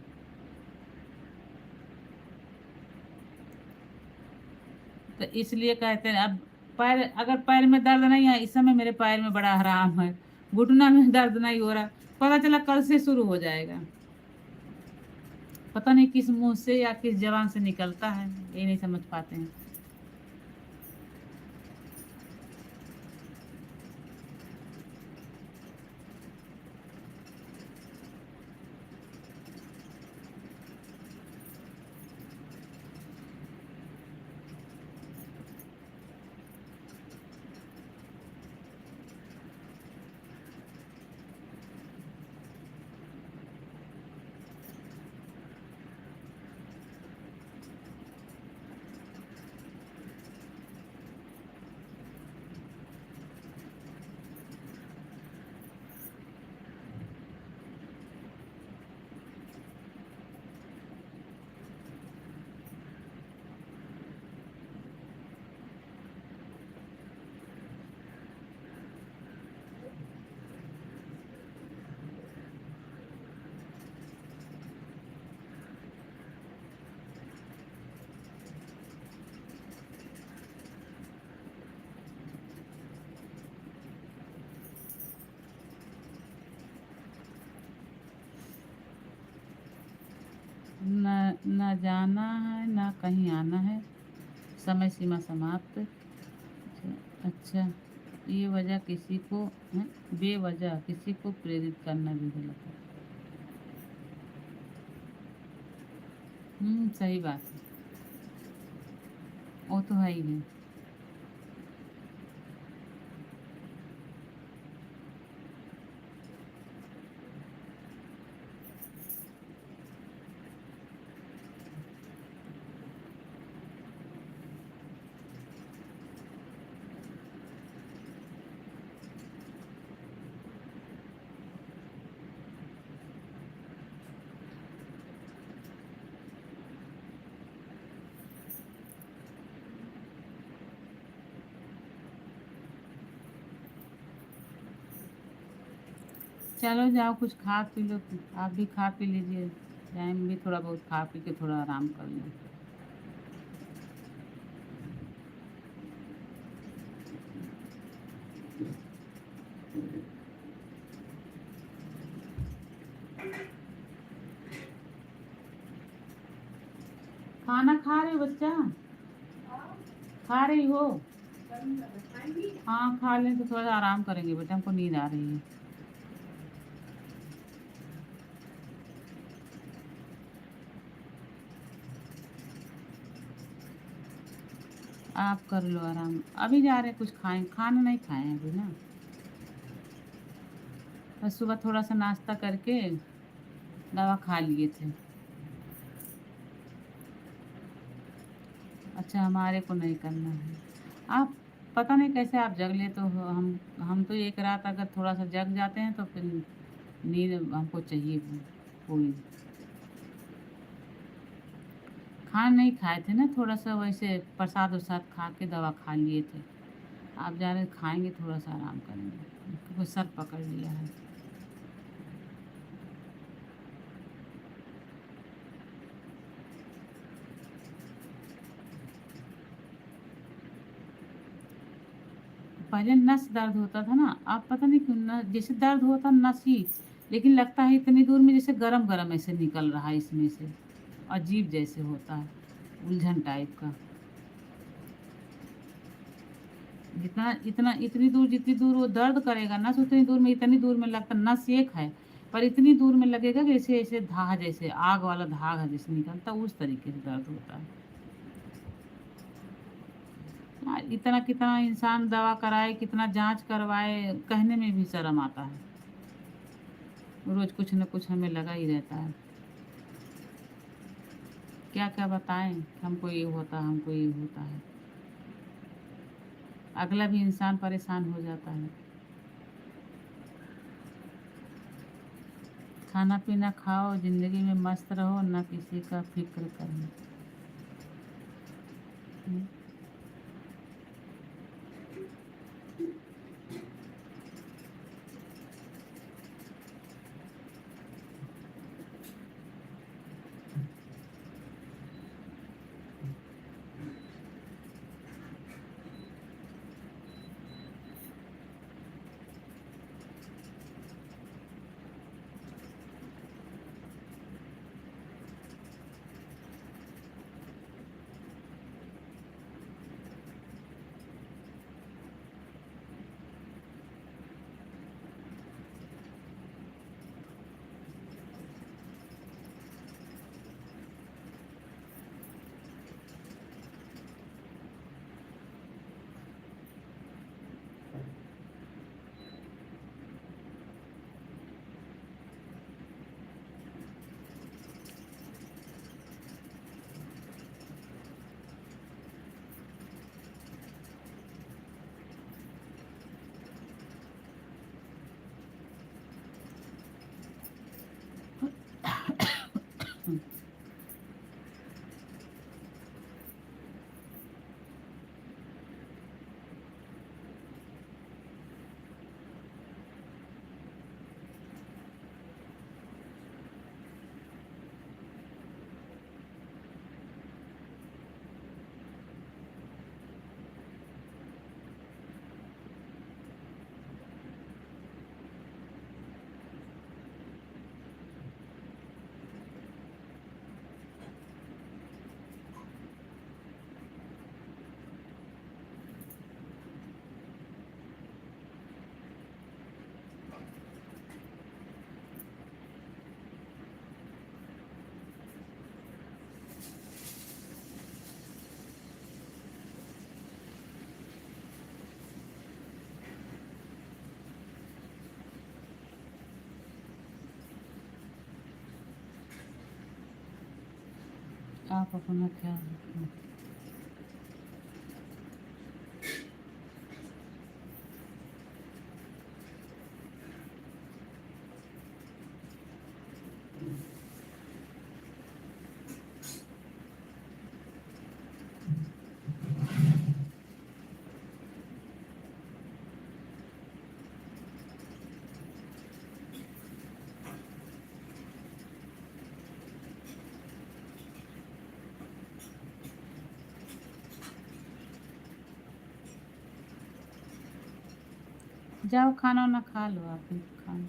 तो इसलिए कहते हैं, अब पैर, अगर पैर में दर्द नहीं है, इस समय मेरे पैर में बड़ा आराम है, घुटना में दर्द नहीं हो रहा, पता चला कल से शुरू हो जाएगा। पता नहीं किस मुंह से या किस जबान से निकलता है, ये नहीं समझ पाते हैं। जाना है ना कहीं आना है, समय सीमा समाप्त। अच्छा, ये वजह किसी को बेवजह किसी को प्रेरित करना भी गलत है। सही बात है। वो तो है ही है। चलो जाओ कुछ खा पी लो, आप भी खा पी लीजिए। टाइम भी थोड़ा बहुत खा पी के थोड़ा आराम कर लो। खाना खा रहे हो बच्चा? खा रही हो? हाँ खा लें तो थोड़ा सा आराम करेंगे बेटा, हमको नींद आ रही है। आप कर लो आराम, अभी जा रहे हैं कुछ खाएं, खाना नहीं खाए हैं अभी ना। बस सुबह थोड़ा सा नाश्ता करके दवा खा लिए थे। अच्छा, हमारे को नहीं करना है। आप पता नहीं कैसे आप जग लेते हो, हम तो एक रात अगर थोड़ा सा जग जाते हैं तो फिर नींद हमको चाहिए पूरी। खाना नहीं खाए थे ना, थोड़ा सा वैसे प्रसाद वरसाद खा के दवा खा लिए थे। आप जा रहे खाएंगे थोड़ा सा आराम करेंगे, क्योंकि सर पकड़ लिया है। पहले नस दर्द होता था ना, अब पता नहीं क्यों जैसे दर्द होता नस ही, लेकिन लगता है इतनी दूर में जैसे गरम गरम ऐसे निकल रहा है इसमें से। अजीब जैसे होता है, उलझन टाइप का। जितना इतना इतनी दूर जितनी दूर वो दर्द करेगा नस, उतनी दूर में इतनी दूर में लगता नस एक है, पर इतनी दूर में लगेगा कि ऐसे ऐसे धाग जैसे आग वाला धाग है जैसे निकलता, उस तरीके से दर्द होता है। इतना कितना इंसान दवा कराए, कितना जांच करवाए, कहने में भी शर्म आता है। रोज कुछ न कुछ हमें लगा ही रहता है। क्या क्या बताएं, हमको ये होता है, हमको ये होता है। अगला भी इंसान परेशान हो जाता है। खाना पीना खाओ, जिंदगी में मस्त रहो, ना किसी का फिक्र करो। हम्म, आप अपना ख्याल रखना। जाओ खाना वाना खा लो, आप भी खाना।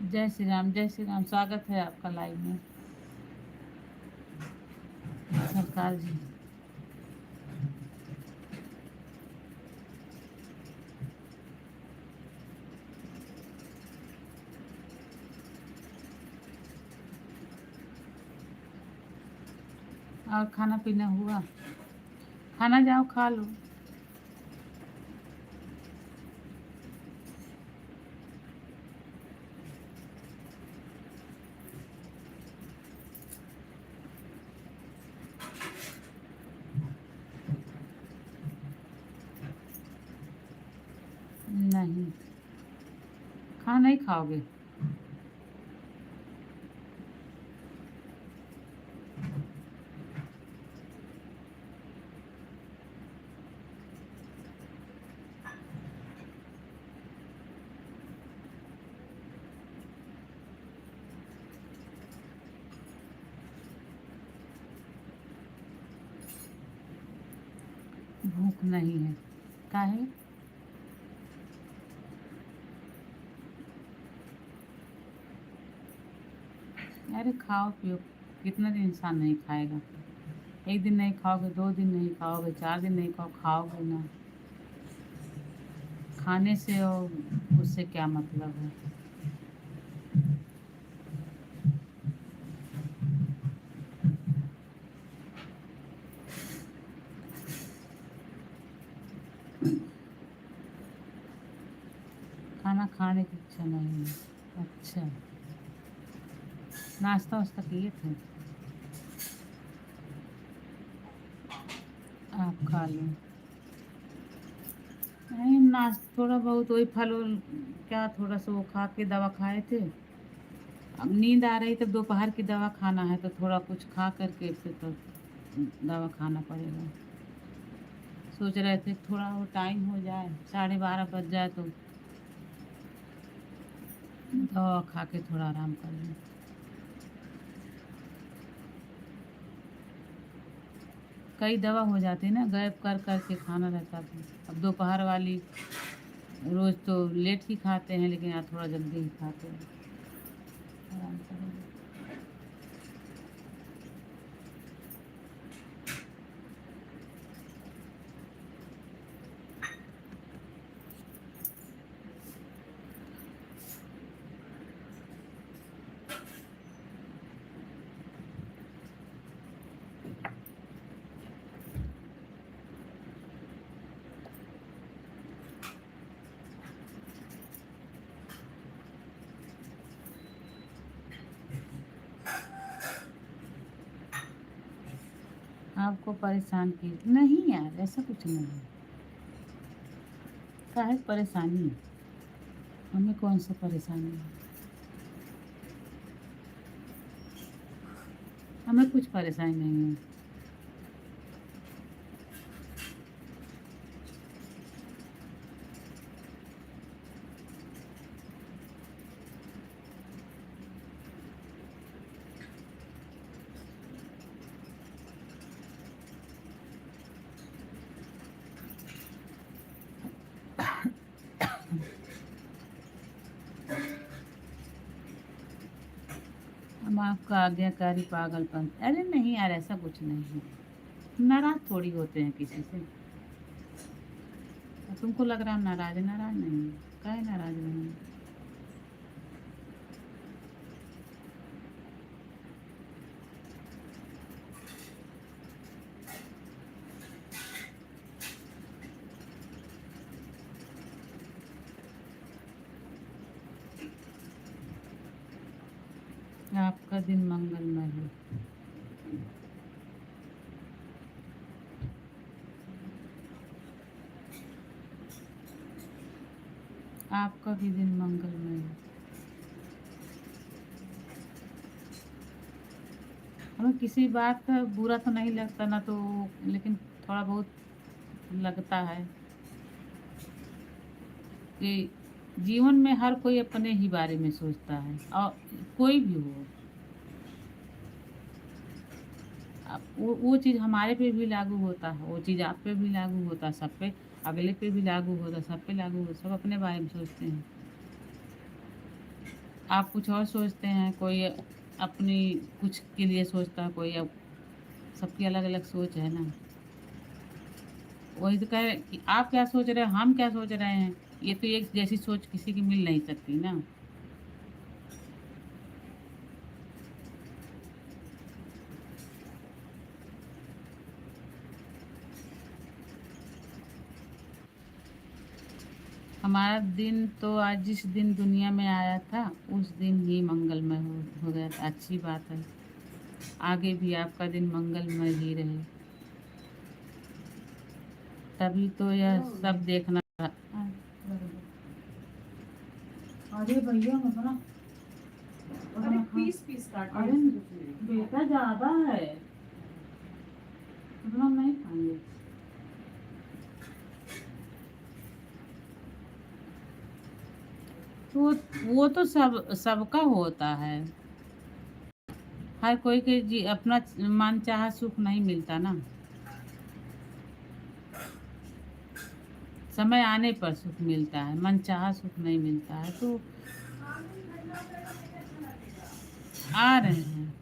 जय श्री राम, जय श्री राम। स्वागत है आपका लाइव में सरकार जी। और खाना पीना हुआ? खाना जाओ खा लो। नहीं, खाना नहीं खाओगे? भूख नहीं है? काहे? अरे खाओ पियो, कितना दिन इंसान नहीं खाएगा? एक दिन नहीं खाओगे, 2 दिन नहीं खाओगे, 4 दिन नहीं खाओगे ना। खाने से और उससे क्या मतलब है? खाना खाने की इच्छा नहीं है? अच्छा, नाश्ता वास्ता किए थे? आप खा लो। नहीं, थोड़ा बहुत वही फल उल, क्या थोड़ा सा वो खा के दवा खाए थे। अब नींद आ रही, तब दोपहर की दवा खाना है तो थोड़ा कुछ खा करके फिर तो दवा खाना पड़ेगा। सोच रहे थे थोड़ा वो टाइम हो जाए, 12:30 बज जाए तो दवा खा के थोड़ा आराम कर लें। कई दवा हो जाती है ना, गैप कर कर के खाना रहता था। अब दोपहर वाली रोज़ तो लेट ही खाते हैं, लेकिन आज थोड़ा जल्दी ही खाते हैं। आराम करेंगे। आपको परेशान की नहीं यार, ऐसा कुछ नहीं है। काहे परेशानी है? हमें कौन सा परेशानी है? हमें कुछ परेशानी नहीं है। हम आपका आज्ञाकारी पागलपन, अरे नहीं यार, ऐसा कुछ नहीं है। नाराज थोड़ी होते हैं किसी से। तुमको लग रहा है हम नाराज, नाराज नहीं है। काहे नाराज नहीं। आपका दिन मंगलमय हो। आपका भी दिन मंगलमय हो। हमें किसी बात का बुरा तो नहीं लगता ना, तो लेकिन थोड़ा बहुत लगता है कि जीवन में हर कोई अपने ही बारे में सोचता है, और कोई भी हो। अब वो चीज़ हमारे पे भी लागू होता है, वो चीज़ आप पे भी लागू होता है, सब पे, अगले पे भी लागू होता है, सब पे लागू होता है। सब अपने बारे में सोचते हैं। आप कुछ और सोचते हैं, कोई अपनी कुछ के लिए सोचता है, कोई अब सबकी अलग अलग सोच है ना। वही तो कह रहे कि आप क्या सोच रहे हैं, हम क्या सोच रहे हैं। ये तो एक जैसी सोच किसी की मिल नहीं सकती ना। हमारा दिन तो आज जिस दिन दुनिया में आया था उस दिन ही मंगलमय हो गया था। अच्छी बात है। आगे भी आपका दिन मंगलमय ही रहे। तभी तो यह सब देखना था। अरे भैया मसाला, अरे पीस पीस काट, अरे बेटा ज्यादा है, इतना नहीं खाएंगे। तो वो तो सबका होता है। हर कोई के अपना मन चाहा सुख नहीं मिलता ना। समय आने पर सुख मिलता है, मन चाहा सुख नहीं मिलता है। तो आ रहे हैं।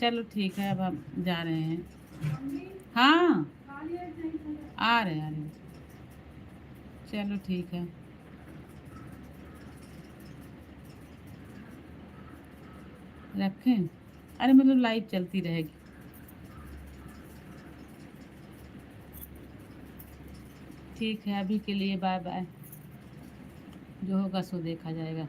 चलो ठीक है, अब हम जा रहे हैं। हाँ, आ रहे हैं। चलो ठीक है, रखें। अरे मतलब लाइव चलती रहेगी। ठीक है, अभी के लिए बाय बाय। जो होगा सो देखा जाएगा।